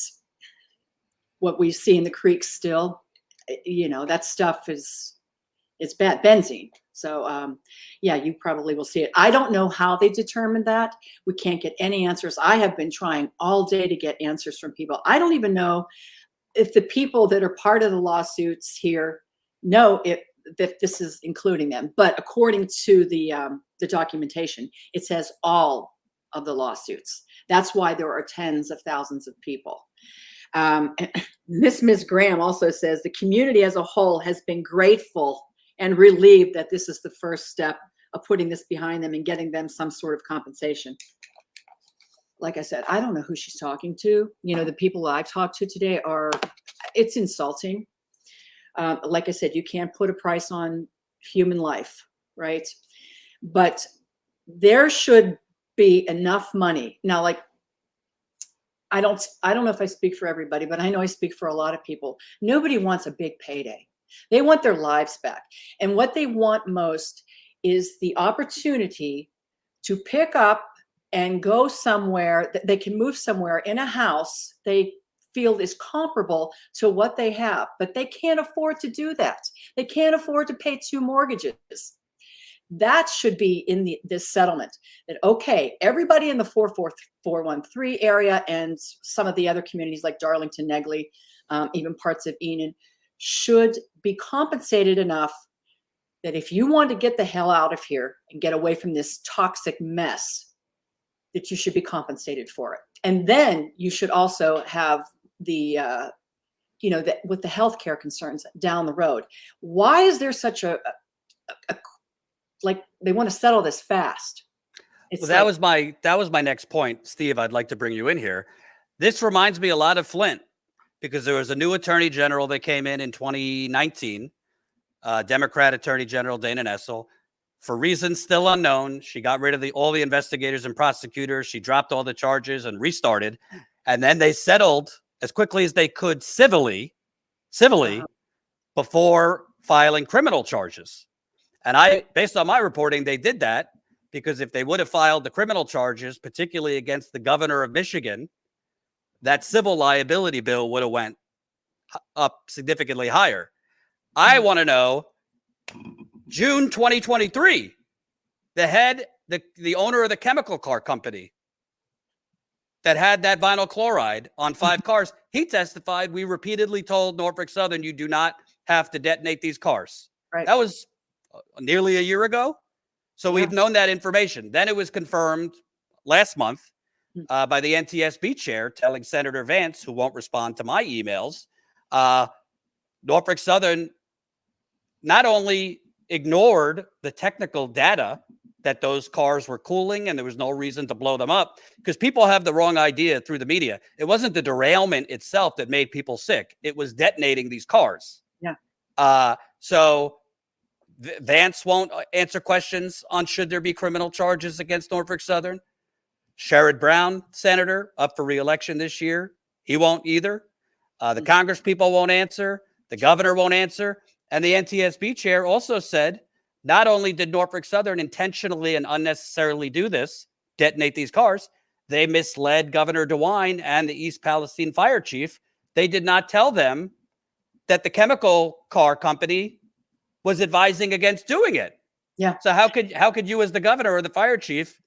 what we see in the creeks still, that stuff it's bad, benzene. So you probably will see it. I don't know how they determined that. We can't get any answers. I have been trying all day to get answers from people. I don't even know if the people that are part of the lawsuits here know if this is including them. But according to the documentation, it says all of the lawsuits. That's why there are tens of thousands of people. Ms. Graham also says the community as a whole has been grateful and relieved that this is the first step of putting this behind them and getting them some sort of compensation. Like I said, I don't know who she's talking to. The people I've talked to today it's insulting. Like I said, you can't put a price on human life, right? But there should be enough money. Now, like, I don't know if I speak for everybody, but I know I speak for a lot of people. Nobody wants a big payday. They want their lives back. And what they want most is the opportunity to pick up and go somewhere that they can move somewhere in a house they field is comparable to what they have, but they can't afford to do that. They can't afford to pay 2 mortgages. That should be in this settlement, that, okay, everybody in the 414 area and some of the other communities like Darlington, Negley, even parts of Enid, should be compensated enough that if you want to get the hell out of here and get away from this toxic mess, that you should be compensated for it. And then you should also have the, with the healthcare concerns down the road. Why is there such a like they want to settle this fast? Well, that was my next point, Steve. I'd like to bring you in here. This reminds me a lot of Flint, because there was a new attorney general that came in 2019, Democrat Attorney General Dana Nessel. For reasons still unknown, she got rid of all the investigators and prosecutors. She dropped all the charges and restarted, and then they settled as quickly as they could civilly, before filing criminal charges. And based on my reporting, they did that because if they would have filed the criminal charges, particularly against the governor of Michigan, that civil liability bill would have went up significantly higher. I want to know, June 2023, the owner of the chemical car company that had that vinyl chloride on 5 cars, he testified, we repeatedly told Norfolk Southern, you do not have to detonate these cars. Right. That was nearly a year ago. So we've known that information. Then it was confirmed last month by the NTSB chair telling Senator Vance, who won't respond to my emails, Norfolk Southern not only ignored the technical data that those cars were cooling and there was no reason to blow them up, because people have the wrong idea through the media. It wasn't the derailment itself that made people sick. It was detonating these cars. Yeah. So Vance won't answer questions on should there be criminal charges against Norfolk Southern. Sherrod Brown, senator, up for re-election this year, he won't either. The Congress people won't answer. The governor won't answer. And the NTSB chair also said, not only did Norfolk Southern intentionally and unnecessarily do this, detonate these cars, they misled Governor DeWine and the East Palestine fire chief. They did not tell them that the chemical car company was advising against doing it. Yeah. So how could you, as the governor or the fire chief,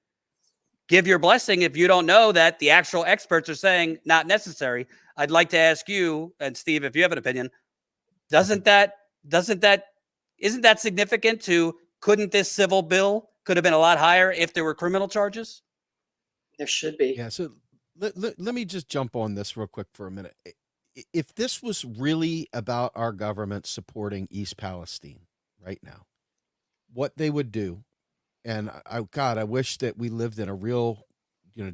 give your blessing if you don't know that the actual experts are saying not necessary? I'd like to ask you, and Steve, if you have an opinion, isn't that significant to, couldn't this civil bill could have been a lot higher if there were criminal charges? There should be. Yeah. So let me just jump on this real quick for a minute. If this was really about our government supporting East Palestine right now, what they would do, and I wish that we lived in a real,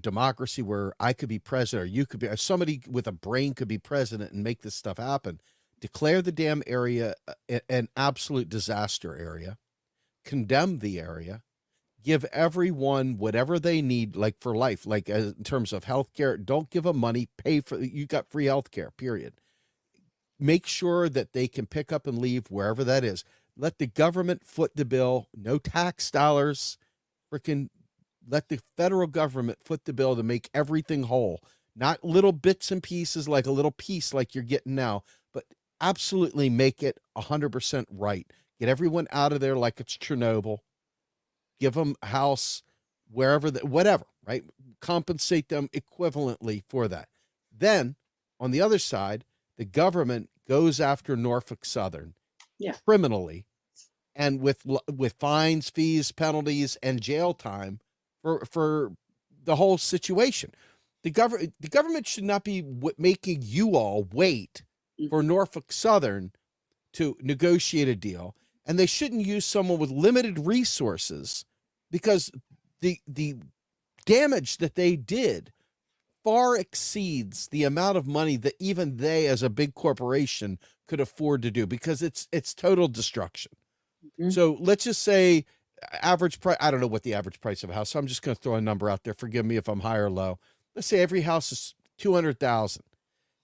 democracy where I could be president or you could be, or somebody with a brain could be president and make this stuff happen. Declare the damn area an absolute disaster area, condemn the area, give everyone whatever they need, like for life, like in terms of healthcare. Don't give them money, you got free healthcare, period. Make sure that they can pick up and leave wherever that is. Let the government foot the bill, no tax dollars, let the federal government foot the bill to make everything whole, not little bits and pieces, like a little piece like you're getting now, but absolutely make it 100% right. Get everyone out of there like it's Chernobyl. Give them a house wherever, whatever, right? Compensate them equivalently for that. Then, on the other side, the government goes after Norfolk Southern criminally, and with fines, fees, penalties, and jail time for the whole situation. The government should not be making you all wait for Norfolk Southern to negotiate a deal, and they shouldn't use someone with limited resources, because the damage that they did far exceeds the amount of money that even they, as a big corporation, could afford to do, because it's total destruction. So let's just say average price. I don't know what the average price of a house, so I'm just going to throw a number out there. Forgive me if I'm high or low. Let's say every house is $200,000,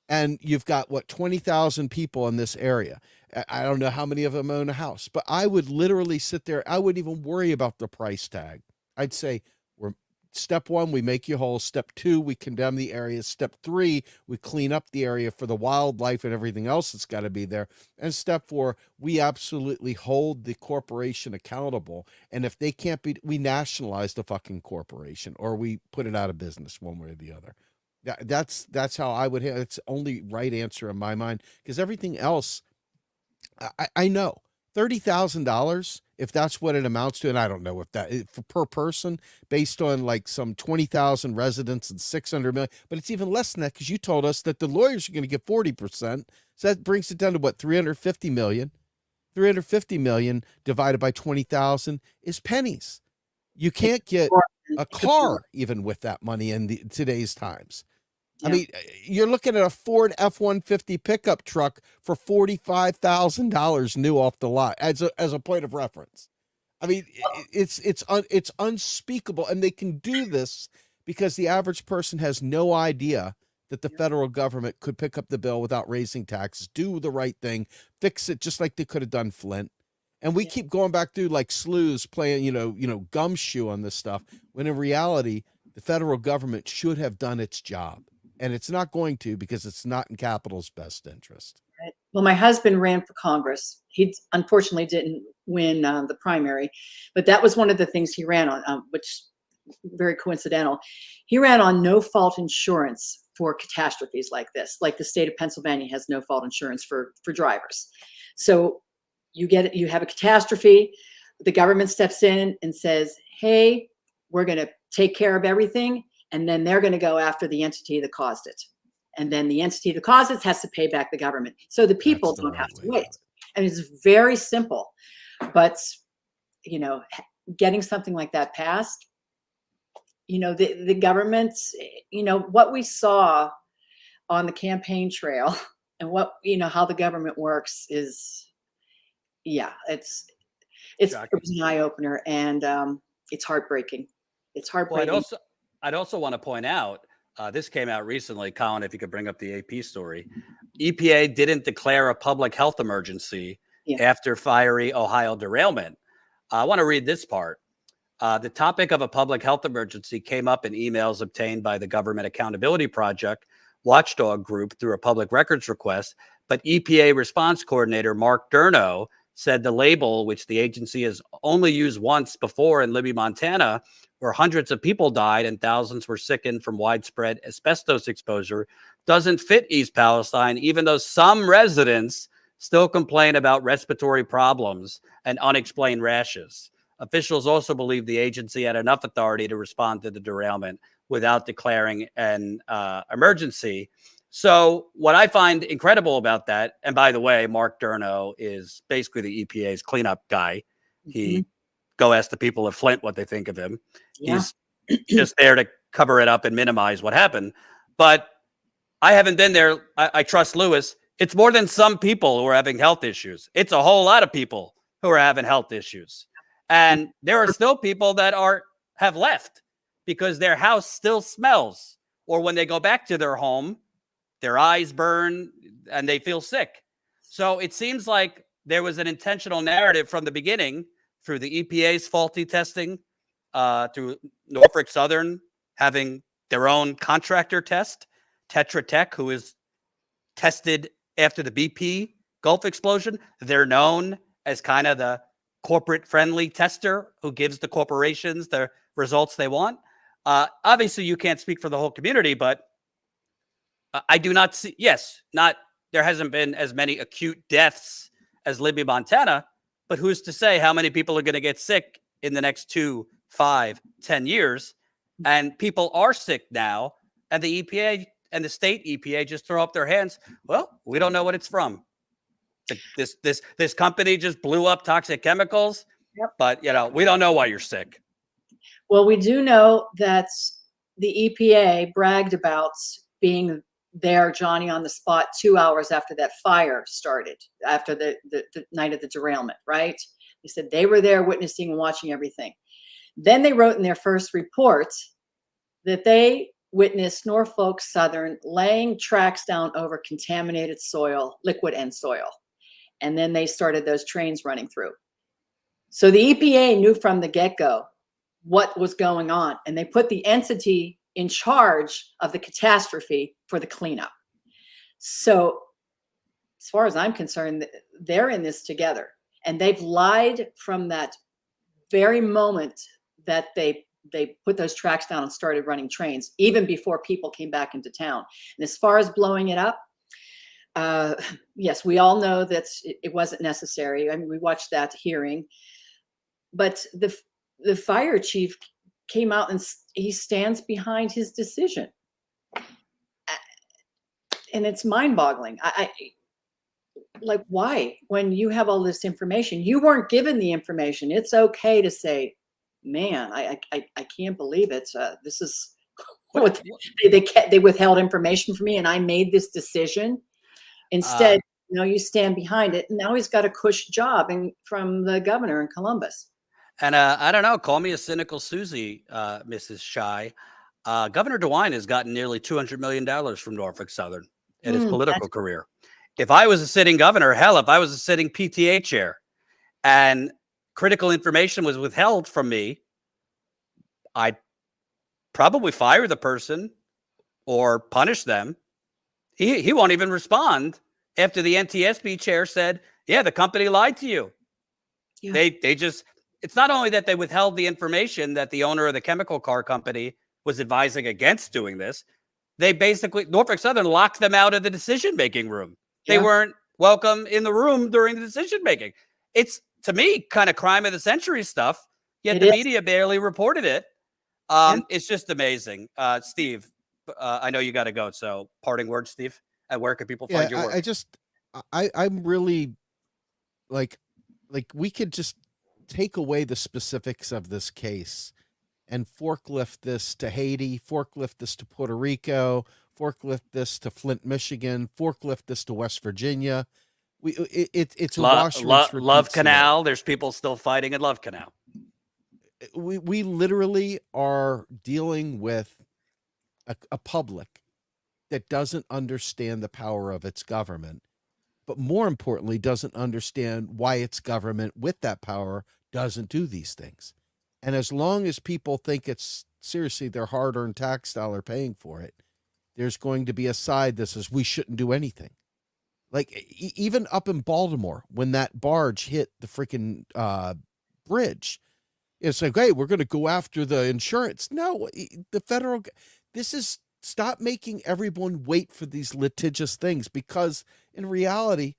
and you've got 20,000 people in this area. I don't know how many of them own a house, but I would literally sit there. I wouldn't even worry about the price tag. I'd say step 1, we make you whole. Step 2, we condemn the area. Step 3, we clean up the area for the wildlife and everything else that's got to be there. And step 4, we absolutely hold the corporation accountable. And if they can't be, we nationalize the fucking corporation, or we put it out of business one way or the other. That's how I would. It's the only right answer in my mind, because everything else, I know $30,000, if that's what it amounts to, and I don't know if that for per person based on like some 20,000 residents and 600 million, but it's even less than that, because you told us that the lawyers are going to get 40%. So that brings it down to what, 350 million. 350 million divided by 20,000 is pennies. You can't get a car even with that money in today's times. Yeah. I mean, you're looking at a Ford F-150 pickup truck for $45,000 new off the lot as a point of reference. I mean, it's unspeakable, and they can do this because the average person has no idea that the federal government could pick up the bill without raising taxes, do the right thing, fix it just like they could have done Flint. And we keep going back through like slews playing, gumshoe on this stuff, when in reality, the federal government should have done its job. And it's not going to, because it's not in capital's best interest. Right. Well, my husband ran for Congress. He unfortunately didn't win the primary, but that was one of the things he ran on, which very coincidental. He ran on no-fault insurance for catastrophes like this. Like the state of Pennsylvania has no-fault insurance for drivers. So you have a catastrophe, the government steps in and says, hey, we're going to take care of everything. And then they're going to go after the entity that caused it. And then the entity that caused it has to pay back the government. So the people don't have to wait. And it's very simple. But, getting something like that passed, the government, what we saw on the campaign trail and what, how the government works is, it was an eye opener, and it's heartbreaking. It's heartbreaking. Well, I'd also want to point out, this came out recently, Colin, if you could bring up the AP story. EPA didn't declare a public health emergency after fiery Ohio derailment. I want to read this part. The topic of a public health emergency came up in emails obtained by the Government Accountability Project watchdog group through a public records request, but EPA response coordinator Mark Durno said the label, which the agency has only used once before in Libby, Montana, where hundreds of people died and thousands were sickened from widespread asbestos exposure, doesn't fit East Palestine, even though some residents still complain about respiratory problems and unexplained rashes. Officials also believe the agency had enough authority to respond to the derailment without declaring an emergency. So what I find incredible about that, and by the way, Mark Durno is basically the EPA's cleanup guy. He go ask the people of Flint what they think of him. Yeah. He's just there to cover it up and minimize what happened. But I haven't been there. I trust Lewis. It's more than some people who are having health issues. It's a whole lot of people who are having health issues. And there are still people that have left because their house still smells. Or when they go back to their home, their eyes burn and they feel sick. So it seems like there was an intentional narrative from the beginning through the EPA's faulty testing, through Norfolk Southern having their own contractor test, Tetra Tech, who is tested after the BP Gulf explosion. They're known as kind of the corporate friendly tester who gives the corporations the results they want. Obviously, you can't speak for the whole community, but I do not see, there hasn't been as many acute deaths as Libby, Montana, but who's to say how many people are going to get sick in the next 2, 5, 10 years? And people are sick now, and the EPA and the state EPA just throw up their hands. Well, we don't know what it's from. This company just blew up toxic chemicals, but we don't know why you're sick. Well, we do know that the EPA bragged about being there, Johnny, on the spot 2 hours after that fire started, after the night of the derailment, right? They said they were there witnessing and watching everything. Then they wrote in their first report that they witnessed Norfolk Southern laying tracks down over contaminated soil, liquid and soil. And then they started those trains running through. So the EPA knew from the get-go what was going on. And they put the entity in charge of the catastrophe for the cleanup. So as far as I'm concerned, they're in this together. And they've lied from that very moment that they put those tracks down and started running trains, even before people came back into town. And as far as blowing it up, yes, we all know that it wasn't necessary. I mean, we watched that hearing, but the fire chief came out and he stands behind his decision. And it's mind-boggling. I like, why? When you have all this information, you weren't given the information. It's okay to say, man, I can't believe it. This is what they withheld information from me, and I made this decision. Instead, you stand behind it. And now he's got a cush job from the governor in Columbus. And I don't know, call me a cynical Susie, Mrs. Tsai. Governor DeWine has gotten nearly $200 million from Norfolk Southern in his political career. If I was a sitting governor, hell, if I was a sitting PTA chair and critical information was withheld from me, I'd probably fire the person or punish them. He won't even respond after the NTSB chair said, yeah, the company lied to you. Yeah. They just, it's not only that they withheld the information that the owner of the chemical car company was advising against doing this. They basically, Norfolk Southern locked them out of the decision-making room. They weren't welcome in the room during the decision-making. It's, to me, kind of crime of the century stuff, yet the media barely reported it. It's just amazing. Steve, I know you got to go. So parting words, Steve, and where can people find your work? I'm really like we could just take away the specifics of this case and forklift this to Haiti, forklift this to Puerto Rico, forklift this to Flint, Michigan, forklift this to West Virginia. It's a Love Canal. There's people still fighting in Love Canal. We literally are dealing with a public that doesn't understand the power of its government, but more importantly, doesn't understand why its government with that power doesn't do these things. And as long as people think it's seriously their hard-earned tax dollar paying for it, there's going to be a side that says we shouldn't do anything. Like even up in Baltimore, when that barge hit the freaking bridge, it's like, hey, we're going to go after the insurance. No, the federal, stop making everyone wait for these litigious things, because in reality,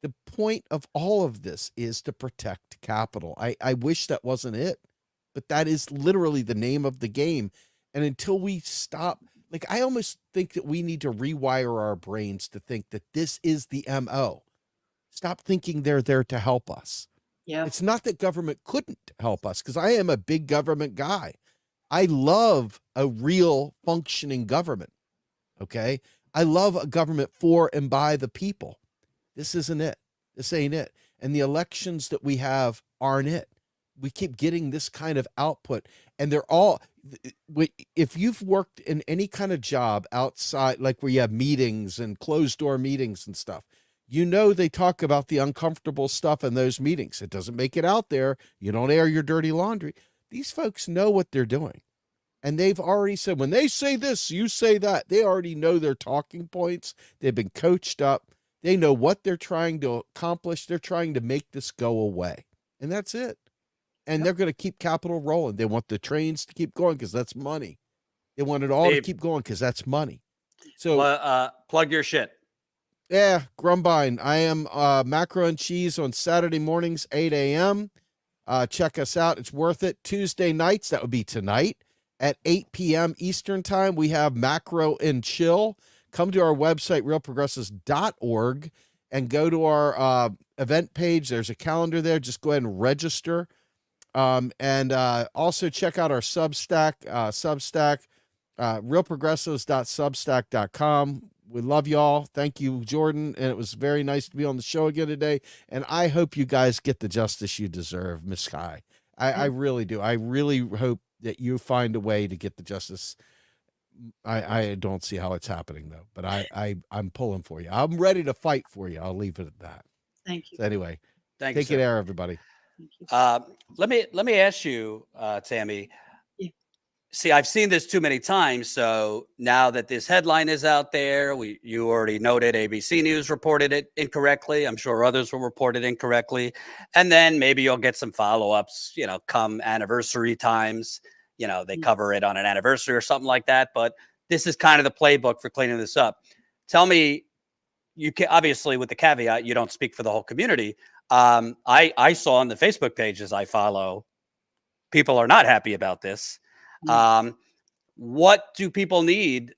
the point of all of this is to protect capital. I wish that wasn't it, but that is literally the name of the game. And until we stop, like, I almost think that we need to rewire our brains to think that this is the MO. Stop thinking they're there to help us. Yeah. It's not that government couldn't help us, because I am a big government guy. I love a real functioning government. Okay. I love a government for and by the people. This isn't it. This ain't it. And the elections that we have aren't it. We keep getting this kind of output, and they're all, if you've worked in any kind of job outside, like where you have meetings and closed door meetings and stuff, you know, they talk about the uncomfortable stuff in those meetings. It doesn't make it out there. You don't air your dirty laundry. These folks know what they're doing. And they've already said, when they say this, you say that. They already know their talking points. They've been coached up. They know what they're trying to accomplish. They're trying to make this go away. And that's it. And they're going to keep capital rolling. They want the trains to keep going because that's money. They want it all to keep going because that's money. So plug your shit. Yeah, Grumbine. I am Macro and Cheese on Saturday mornings, 8 a.m. Check us out. It's worth it. Tuesday nights, that would be tonight, at 8 p.m. Eastern time, we have Macro and Chill. Come to our website, realprogressives.org, and go to our event page. There's a calendar there. Just go ahead and register. And also check out our Substack, realprogressives.substack.com. We love y'all. Thank you, Jordan. And it was very nice to be on the show again today. And I hope you guys get the justice you deserve, Miss Kai. I really do. I really hope that you find a way to get the justice. I don't see how it's happening, though, but I'm pulling for you. I'm ready to fight for you. I'll leave it at that. Thank you. So anyway, Thank you, take it there, everybody. Let me ask you, Tammy, See, I've seen this too many times. So now that this headline is out there, you already noted ABC News reported it incorrectly. I'm sure others will report it incorrectly. And then maybe you'll get some follow-ups, come anniversary times, they cover it on an anniversary or something like that. But this is kind of the playbook for cleaning this up. Tell me, you can obviously, with the caveat, you don't speak for the whole community. I saw on the Facebook pages I follow, people are not happy about this. What do people need,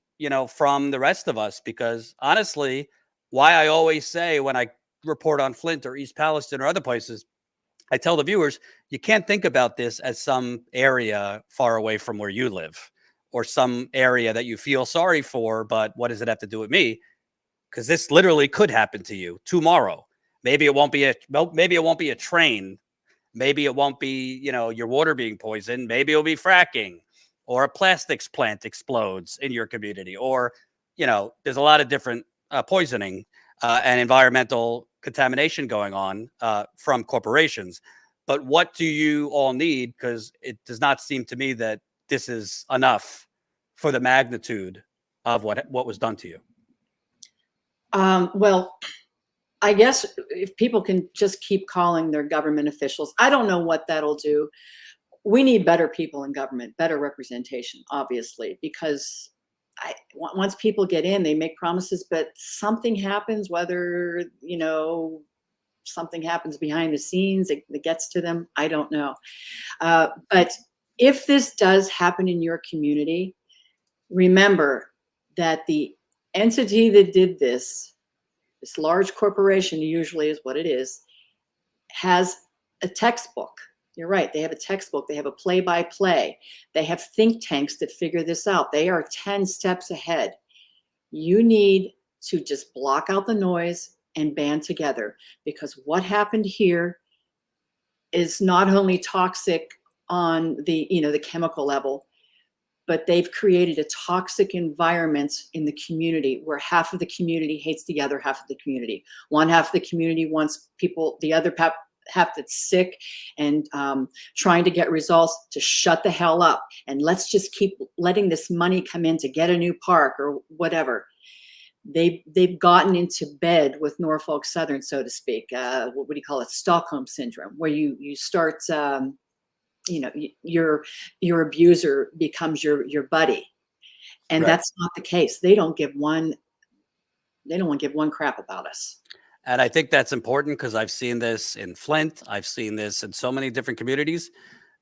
from the rest of us? Because honestly, why I always say when I report on Flint or East Palestine or other places, I tell the viewers, you can't think about this as some area far away from where you live or some area that you feel sorry for. But what does it have to do with me? Because this literally could happen to you tomorrow. Maybe it won't be a train. Maybe it won't be, your water being poisoned. Maybe it'll be fracking, or a plastics plant explodes in your community, or, there's a lot of different poisoning and environmental contamination going on from corporations. But what do you all need? Because it does not seem to me that this is enough for the magnitude of what was done to you. Well, I guess if people can just keep calling their government officials, I don't know what that'll do. We need better people in government, better representation, obviously, because once people get in, they make promises, but something happens, whether, something happens behind the scenes that gets to them. I don't know. But if this does happen in your community, remember that the entity that did this large corporation, usually is what it is, has a textbook. You're right. They have a textbook. They have a play-by-play. They have think tanks that figure this out. They are 10 steps ahead. You need to just block out the noise and band together, because what happened here is not only toxic on the, the chemical level, but they've created a toxic environment in the community where half of the community hates the other half of the community. One half of the community wants people, the other half that's sick and trying to get results, to shut the hell up. And let's just keep letting this money come in to get a new park or whatever. They've gotten into bed with Norfolk Southern, so to speak. What do you call it? Stockholm syndrome, where you start, your abuser becomes your buddy, and Right. That's not the case. They don't give one crap about us. And I think that's important because I've seen this in Flint. I've seen this in so many different communities.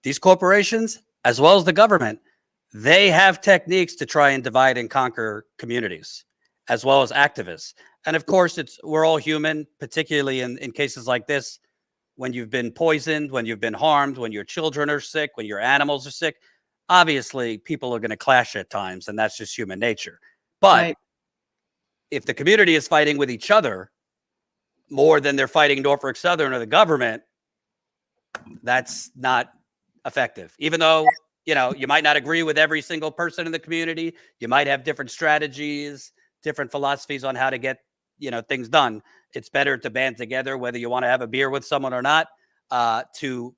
These corporations, as well as the government, they have techniques to try and divide and conquer communities, as well as activists. And of course, we're all human, particularly in cases like this, when you've been poisoned, when you've been harmed, when your children are sick, when your animals are sick. Obviously, people are going to clash at times, and that's just human nature. But Right. if the community is fighting with each other more than they're fighting Norfolk Southern or the government, that's not effective. Even though, you might not agree with every single person in the community, you might have different strategies, different philosophies on how to get, things done. It's better to band together, whether you want to have a beer with someone or not, to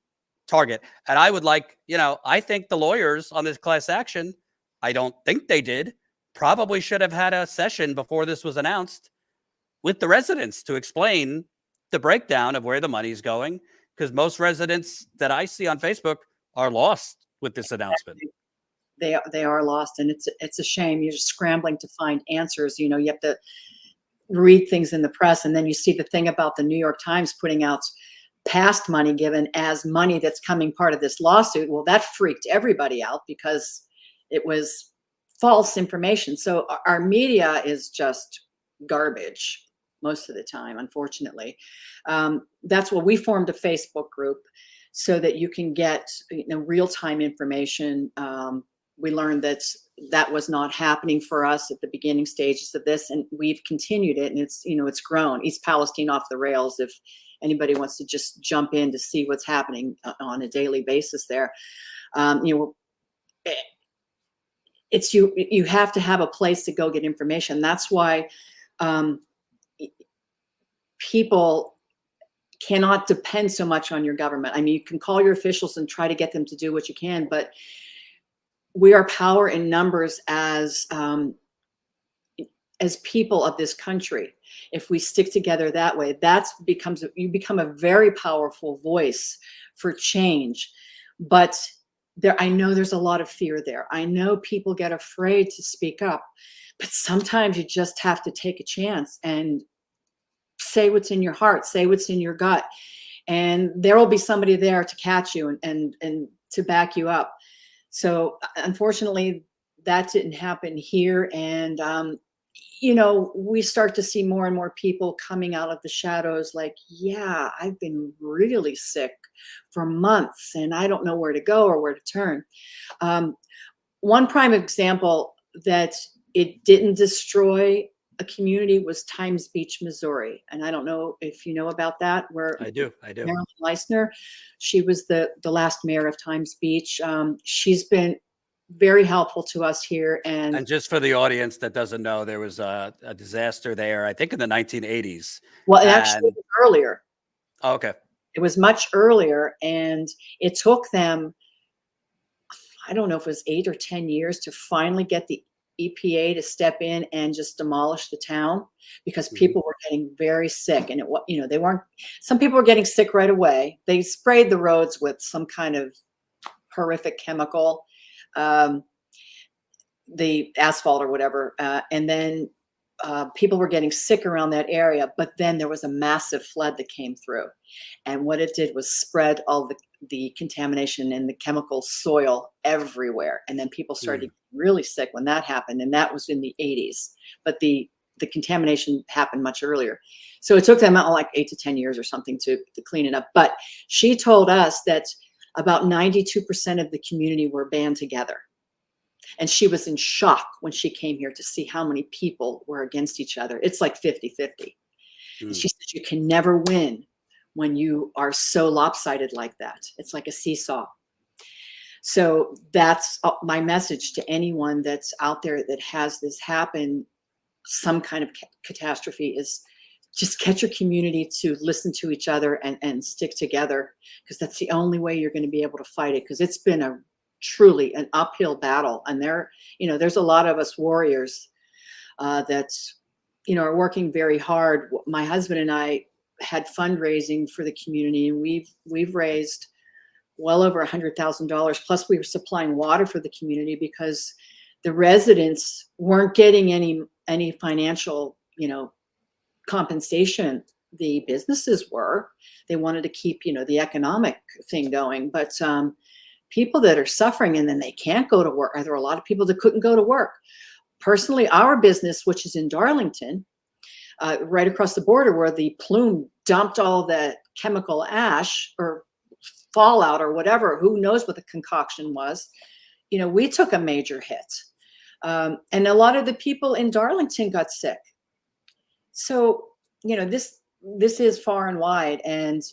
target. And I would like, I think the lawyers on this class action, I don't think they did, probably should have had a session before this was announced with the residents to explain the breakdown of where the money's going, because most residents that I see on Facebook are lost with this announcement. They are lost, and it's a shame. You're just scrambling to find answers. You have to read things in the press, and then you see the thing about the New York Times putting out past money given as money that's coming part of this lawsuit. Well, that freaked everybody out because it was false information. So our media is just garbage most of the time, unfortunately. That's why we formed a Facebook group, so that you can get real-time information. We learned that was not happening for us at the beginning stages of this, and we've continued it, and it's grown. East Palestine off the rails. If anybody wants to just jump in to see what's happening on a daily basis there, it's you have to have a place to go get information. That's why people cannot depend so much on your government. I mean, you can call your officials and try to get them to do what you can, but we are power in numbers as people of this country. If we stick together that way, you become a very powerful voice for change. But I know there's a lot of fear there. I know people get afraid to speak up, but sometimes you just have to take a chance and say what's in your heart, say what's in your gut, and there will be somebody there to catch you and to back you up. So unfortunately, that didn't happen here. And we start to see more and more people coming out of the shadows like, yeah, I've been really sick for months and I don't know where to go or where to turn. One prime example that it didn't destroy a community was Times Beach, Missouri. And I don't know if you know about that, where I do. Marilyn Leisner, she was the last mayor of Times Beach. She's been very helpful to us here. And just for the audience that doesn't know, there was a disaster there, I think in the 1980s. Well, it actually was earlier. Oh, okay. It was much earlier, and it took them, I don't know if it was 8 or 10 years to finally get the EPA to step in and just demolish the town, because people were getting very sick. And some people were getting sick right away. They sprayed the roads with some kind of horrific chemical, the asphalt or whatever. And then people were getting sick around that area, but then there was a massive flood that came through. And what it did was spread all the contamination and the chemical soil everywhere. And then people started getting really sick when that happened. And that was in the 80s. But the contamination happened much earlier. So it took them like 8 to 10 years or something to clean it up. But she told us that about 92% of the community were band together. And she was in shock when she came here to see how many people were against each other. It's like 50-50. She said you can never win when you are so lopsided like that. It's like a seesaw. So that's my message to anyone that's out there that has this happen, some kind of catastrophe, is just get your community to listen to each other and stick together, because that's the only way you're going to be able to fight it, because it's been truly an uphill battle. And there's a lot of us warriors that are working very hard. My husband and I had fundraising for the community, and we've raised well over $100,000. Plus, we were supplying water for the community because the residents weren't getting any financial compensation. The businesses were. They wanted to keep the economic thing going, but people that are suffering and then they can't go to work. There are a lot of people that couldn't go to work. Personally, our business, which is in Darlington, right across the border where the plume dumped all that chemical ash or fallout or whatever, who knows what the concoction was, we took a major hit. And a lot of the people in Darlington got sick. So, this is far and wide. And,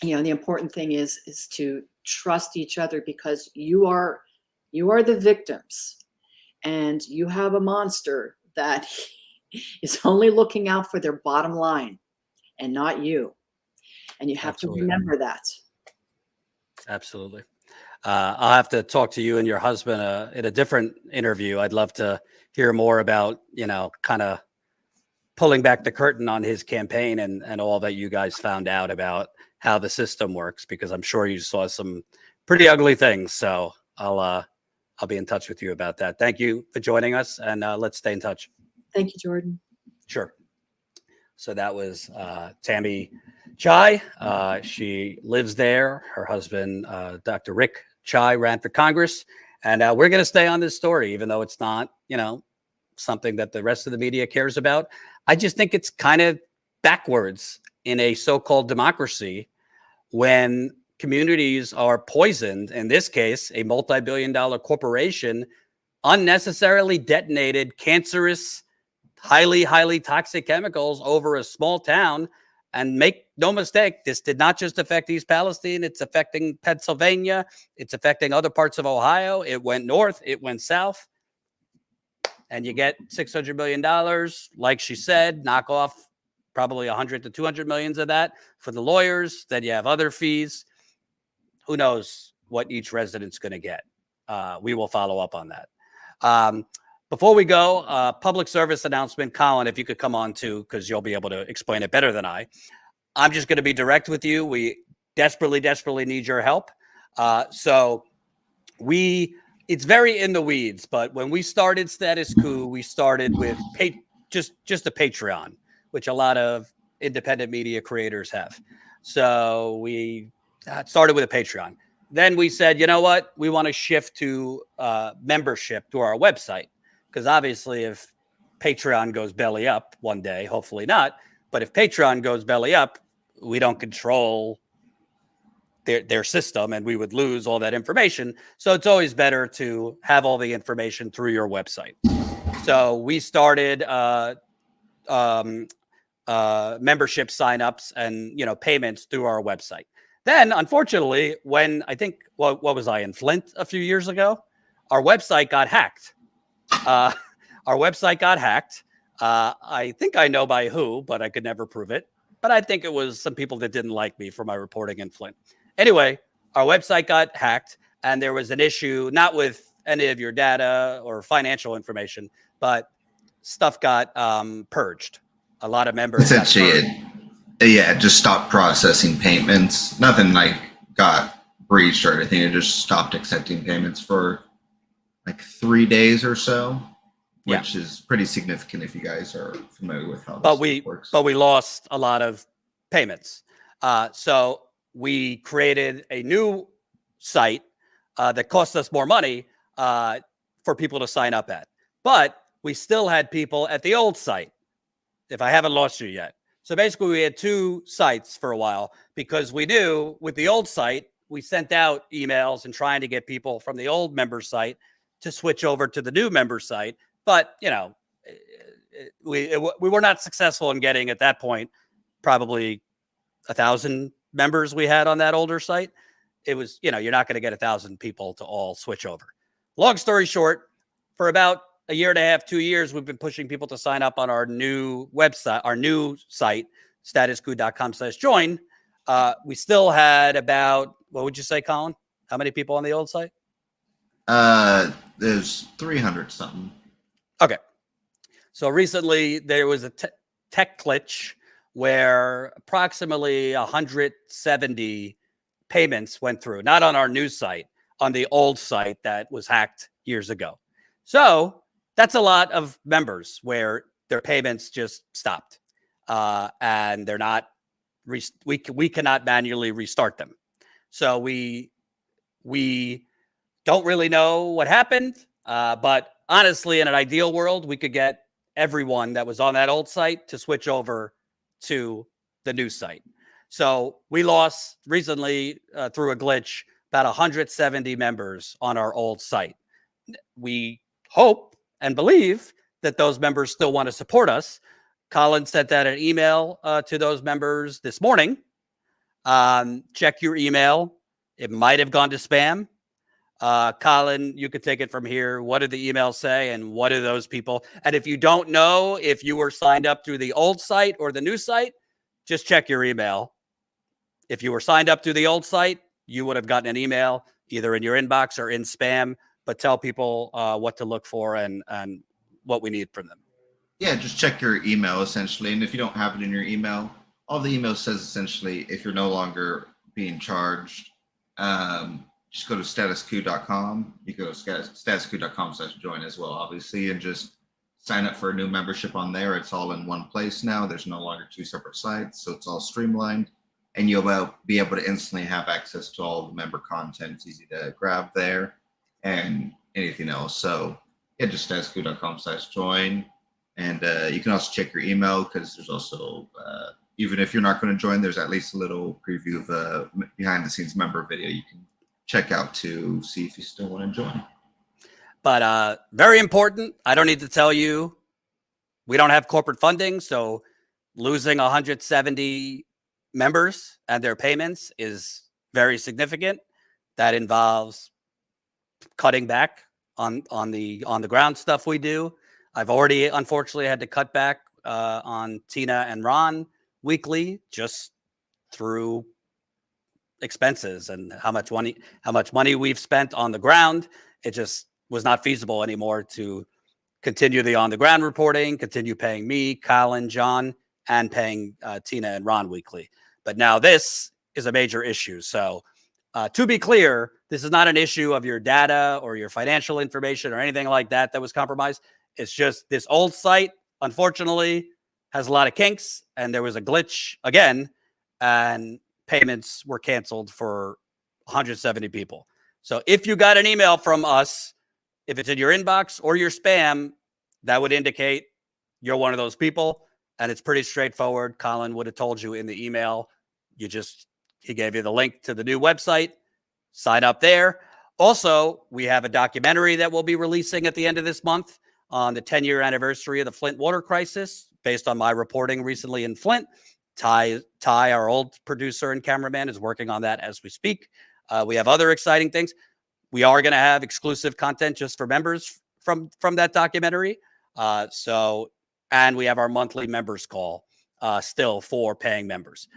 the important thing is to trust each other, because you are the victims, and you have a monster that is only looking out for their bottom line and not you. And you have to remember that. Absolutely. I'll have to talk to you and your husband in a different interview. I'd love to hear more about, kind of pulling back the curtain on his campaign and all that you guys found out about how the system works, because I'm sure you saw some pretty ugly things. So I'll be in touch with you about that. Thank you for joining us, and let's stay in touch. Thank you, Jordan. Sure. So that was Tammy Tsai. She lives there. Her husband, Dr. Rick Tsai, ran for Congress. And we're going to stay on this story, even though it's not, something that the rest of the media cares about. I just think it's kind of backwards in a so-called democracy when communities are poisoned. In this case, a multi-billion-dollar corporation unnecessarily detonated cancerous, highly, highly toxic chemicals over a small town. And make no mistake, this did not just affect East Palestine. It's affecting Pennsylvania. It's affecting other parts of Ohio. It went north. It went south. And you get $600 million. Like she said, knock off probably 100 to 200 millions of that for the lawyers. Then you have other fees. Who knows what each resident's going to get. we will follow up on that. Before we go, public service announcement. Colin, if you could come on too, because you'll be able to explain it better than I. I'm just going to be direct with you. We desperately, desperately need your help. It's very in the weeds, but when we started Status Coup, we started with just a Patreon, which a lot of independent media creators have. So we started with a Patreon. Then we said, you know what? We want to shift to membership to our website. Because obviously, if Patreon goes belly up one day, hopefully not, but if Patreon goes belly up, we don't control their system and we would lose all that information. So it's always better to have all the information through your website. So we started membership signups and payments through our website. Then, unfortunately, when I think what was I in Flint a few years ago, our website got hacked. I think I know by who, but I could never prove it. But I think it was some people that didn't like me for my reporting in Flint. Anyway, our website got hacked, and there was an issue, not with any of your data or financial information, but stuff got purged. A lot of members. Essentially, it just stopped processing payments. Nothing like got breached or anything. It just stopped accepting payments for like 3 days or so, which is pretty significant if you guys are familiar with how this works. But we lost a lot of payments. So we created a new site that cost us more money for people to sign up at. But we still had people at the old site, if I haven't lost you yet. So basically, we had two sites for a while because we knew with the old site, we sent out emails and trying to get people from the old member site to switch over to the new member site. But, we were not successful in getting at that point, probably 1,000 members we had on that older site. It was, you're not going to get 1,000 people to all switch over. Long story short, for about a year and a half, 2 years, we've been pushing people to sign up on our new website, our new site, statuscoup.com/join. We still had about, what would you say, Colin? How many people on the old site? There's 300 something. Okay. So recently there was a tech glitch where approximately 170 payments went through, not on our new site, on the old site that was hacked years ago. So that's a lot of members where their payments just stopped, and they're not. We cannot manually restart them. So we don't really know what happened, but honestly, in an ideal world, we could get everyone that was on that old site to switch over to the new site. So we lost recently through a glitch about 170 members on our old site. We hope and believe that those members still want to support us. Colin sent out an email to those members this morning. Check your email. It might have gone to spam. Colin, you could take it from here. What did the email say? And what do those people? And if you don't know if you were signed up through the old site or the new site, just check your email. If you were signed up through the old site, you would have gotten an email either in your inbox or in spam, but tell people what to look for and what we need from them. Yeah, just check your email essentially. And if you don't have it in your email, all the email says essentially, if you're no longer being charged, just go to StatusCoup.com. You go to StatusCoup.com/join as well, obviously, and just sign up for a new membership on there. It's all in one place now. There's no longer two separate sites, so it's all streamlined. And you'll be able to instantly have access to all the member content. It's easy to grab there and anything else. So yeah, just StatusCoup.com/join. And you can also check your email because there's also, even if you're not going to join, there's at least a little preview of a behind the scenes member video you can check out to see if you still want to join. But very important, I don't need to tell you, we don't have corporate funding. So losing 170 members and their payments is very significant. That involves cutting back on the ground stuff we do. I've already, unfortunately, had to cut back on Tina and Ron weekly just through expenses and how much money we've spent on the ground. it just was not feasible anymore to continue the on-the-ground reporting, continue paying me, Colin, John, and paying Tina and Ron weekly. But now this is a major issue. So to be clear, this is not an issue of your data or your financial information or anything like that that was compromised. It's just this old site, unfortunately, has a lot of kinks, and there was a glitch again, and payments were canceled for 170 people. So if you got an email from us, if it's in your inbox or your spam, that would indicate you're one of those people. And it's pretty straightforward. Colin would have told you in the email. He gave you the link to the new website. Sign up there. Also, we have a documentary that we'll be releasing at the end of this month on the 10-year anniversary of the Flint water crisis, based on my reporting recently in Flint. Ty, our old producer and cameraman, is working on that as we speak. We have other exciting things. We are going to have exclusive content just for members from that documentary. And we have our monthly members call still for paying members.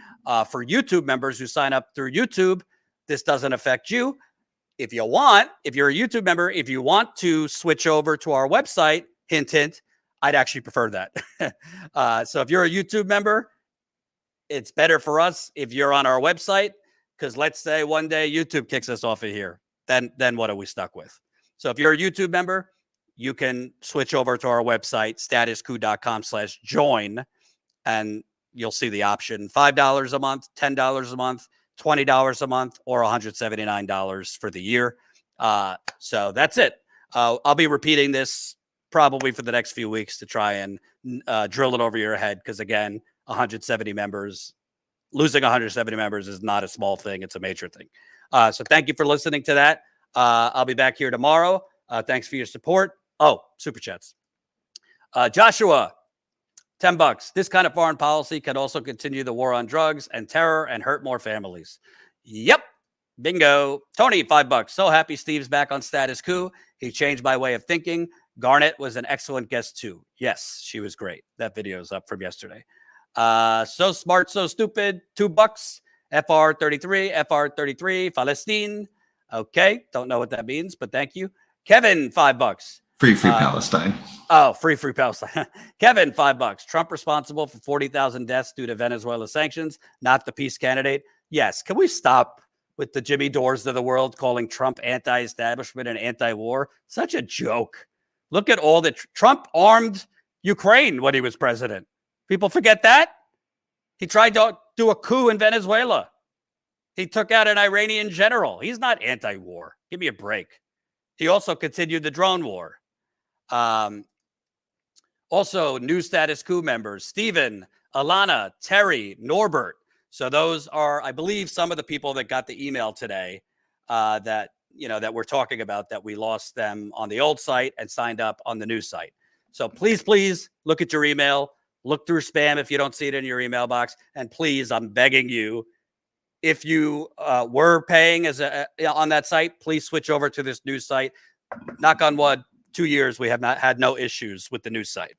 For YouTube members who sign up through YouTube, this doesn't affect you. If you're a YouTube member, if you want to switch over to our website, hint, hint, I'd actually prefer that. So if you're a YouTube member, it's better for us if you're on our website, because let's say one day YouTube kicks us off of here. Then what are we stuck with? So if you're a YouTube member, you can switch over to our website, statuscoup.com/join, and you'll see the option $5 a month, $10 a month, $20 a month, or $179 for the year. So that's it. I'll be repeating this probably for the next few weeks to try and drill it over your head. Because again, 170 members, losing 170 members is not a small thing. It's a major thing. So thank you for listening to that. I'll be back here tomorrow. Thanks for your support. Oh, super chats. Joshua, $10. This kind of foreign policy can also continue the war on drugs and terror and hurt more families. Yep. Bingo. Tony, $5. So happy Steve's back on Status Coup. He changed my way of thinking. Garnet was an excellent guest too. Yes, she was great. That video is up from yesterday. So smart, so stupid. $2. FR33, Palestine. Okay. Don't know what that means, but thank you. Kevin, $5. Free Palestine. Oh, free Palestine. Kevin, $5. Trump responsible for 40,000 deaths due to Venezuela sanctions, not the peace candidate. Yes. Can we stop with the Jimmy Dores of the world calling Trump anti-establishment and anti-war? Such a joke. Look at all the Trump armed Ukraine when he was president. People forget that. He tried to do a coup in Venezuela. He took out an Iranian general. He's not anti-war. Give me a break. He also continued the drone war. Also, new Status Coup members, Stephen, Alana, Terry, Norbert. So those are, I believe, some of the people that got the email today that we're talking about, that we lost them on the old site and signed up on the new site. So please look at your email. Look through spam if you don't see it in your email box. And please, I'm begging you, if you were paying on that site, please switch over to this new site. Knock on wood, 2 years, we have not had no issues with the new site.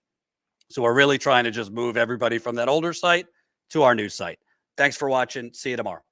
So we're really trying to just move everybody from that older site to our new site. Thanks for watching. See you tomorrow.